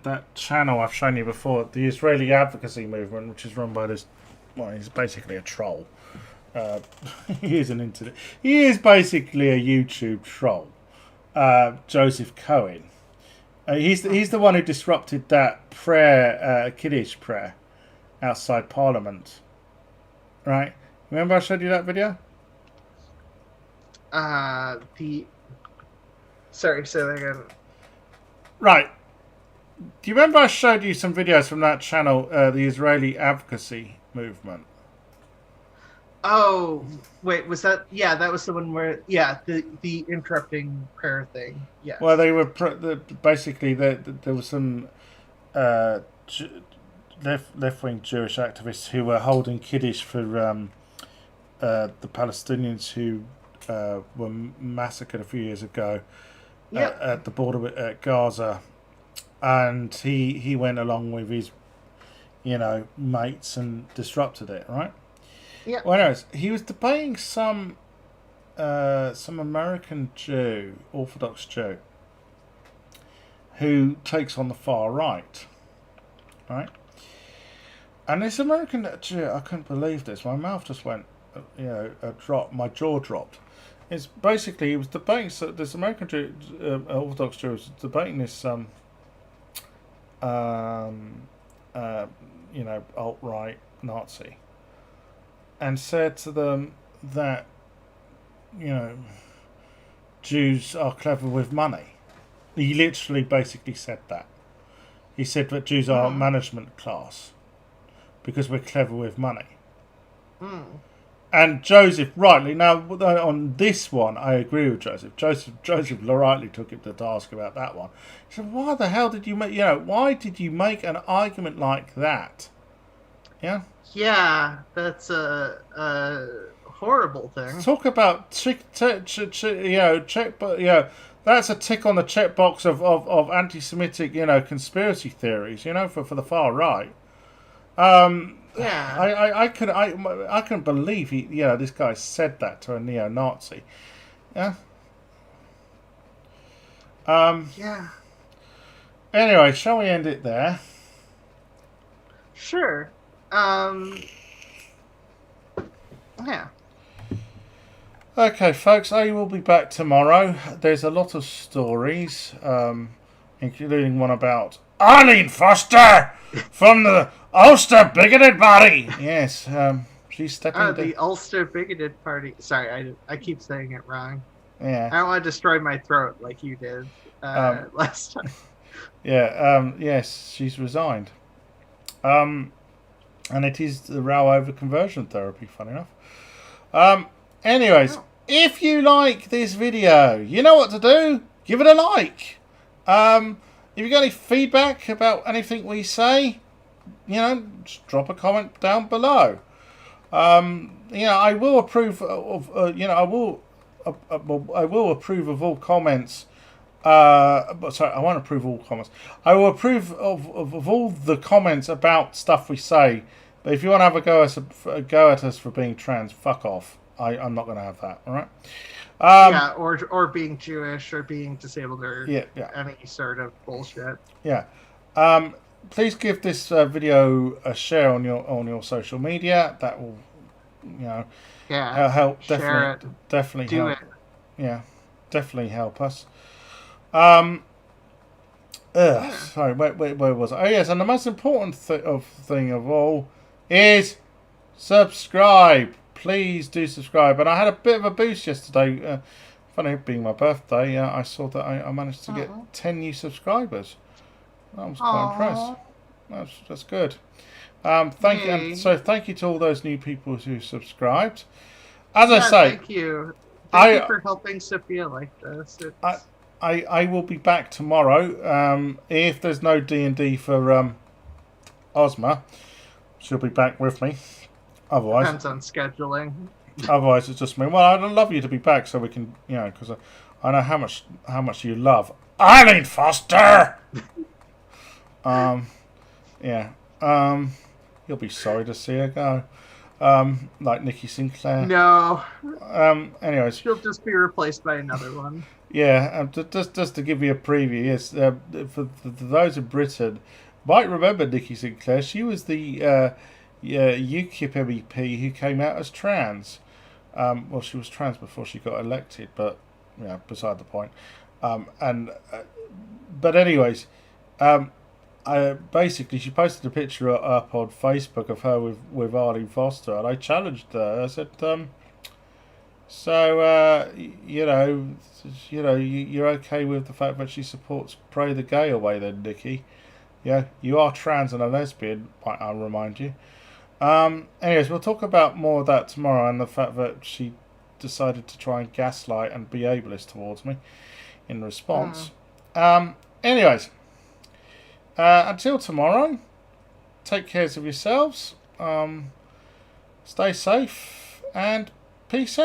that channel I've shown you before, the Israeli advocacy movement, which is run by this. Well, he's basically a troll. He is an internet. He is basically a YouTube troll. Joseph Cohen. He's the one who disrupted that prayer, Kiddush prayer, outside Parliament. Right? Remember I showed you that video? Sorry, say that again. Right. Do you remember I showed you some videos from that channel, the Israeli advocacy movement? Oh, wait, was that? Yeah, that was the one where, yeah, the interrupting prayer thing. Yeah. Well, they were basically there was some left-wing Jewish activists who were holding Kiddush for the Palestinians who were massacred a few years ago at the border at Gaza, and he went along with his mates and disrupted it, right? Yeah. Well, anyways, he was debating some American Jew, Orthodox Jew, who takes on the far right, right? And this American Jew, I couldn't believe this. My mouth just went, my jaw dropped. It's basically he was debating. So this American Jew, Orthodox Jew, was debating this alt-right Nazi, and said to them that Jews are clever with money. He literally basically said that. He said that Jews are management class because we're clever with money. And Joseph rightly, now on this one I agree with Joseph. Joseph rightly took him to task about that one. He said, why the hell did you make an argument like that? Yeah? Yeah, that's a horrible thing. Talk about that's a tick on the checkbox of anti-Semitic, conspiracy theories, for the far right. Yeah. I couldn't believe this guy said that to a neo-Nazi. Yeah. Yeah. Anyway, shall we end it there? Sure. Yeah. Okay, folks, I will be back tomorrow. There's a lot of stories, including one about Arlene Foster from the Ulster Bigoted Party. Yes, she's stepping The Ulster Bigoted Party. Sorry, I keep saying it wrong. Yeah. I don't want to destroy my throat like you did last time. Yeah, yes, she's resigned. And it is the row over conversion therapy, funny enough. Anyways, if you like this video, you know what to do. Give it a like. If you got any feedback about anything we say, just drop a comment down below. I will approve of. I will approve of all comments. Sorry, I won't approve all comments. I will approve of all the comments about stuff we say. But if you want to have a go at us for being trans, fuck off. I'm not going to have that. All right. Or being Jewish or being disabled or any sort of bullshit. Yeah. Please give this video a share on your social media. That will, help. Share Definitely do help. it. Yeah, definitely help us. Sorry, where was I? Oh yes, and the most important thing of all is subscribe. Please do subscribe. And I had a bit of a boost yesterday. Funny, being my birthday, I saw that I managed to get 10 new subscribers. I was quite impressed. That's good. Thank you. And so thank you to all those new people who subscribed. As I say, thank you. Thank you for helping Sophia like this. I will be back tomorrow. If there's no D&D for Ozma, she'll be back with me. Otherwise, depends on scheduling. Otherwise, it's just me. Well, I'd love you to be back so we can, because I know how much you love Arlene Foster. You'll be sorry to see her go. Like Nikki Sinclair. No. Anyways, she'll just be replaced by another one. Yeah. Just to give you a preview, yes. For those in Britain, might remember Nikki Sinclair. She was the UKIP MEP who came out as trans. Well, she was trans before she got elected, but beside the point. But anyways, basically she posted a picture up on Facebook of her with Arlene Foster, and I challenged her. I said, you're okay with the fact that she supports Pray the Gay Away, then, Nikki? Yeah, you are trans and a lesbian. I'll remind you. Anyways, we'll talk about more of that tomorrow, and the fact that she decided to try and gaslight and be ableist towards me in response. Anyways, until tomorrow, take care of yourselves, stay safe, and peace out.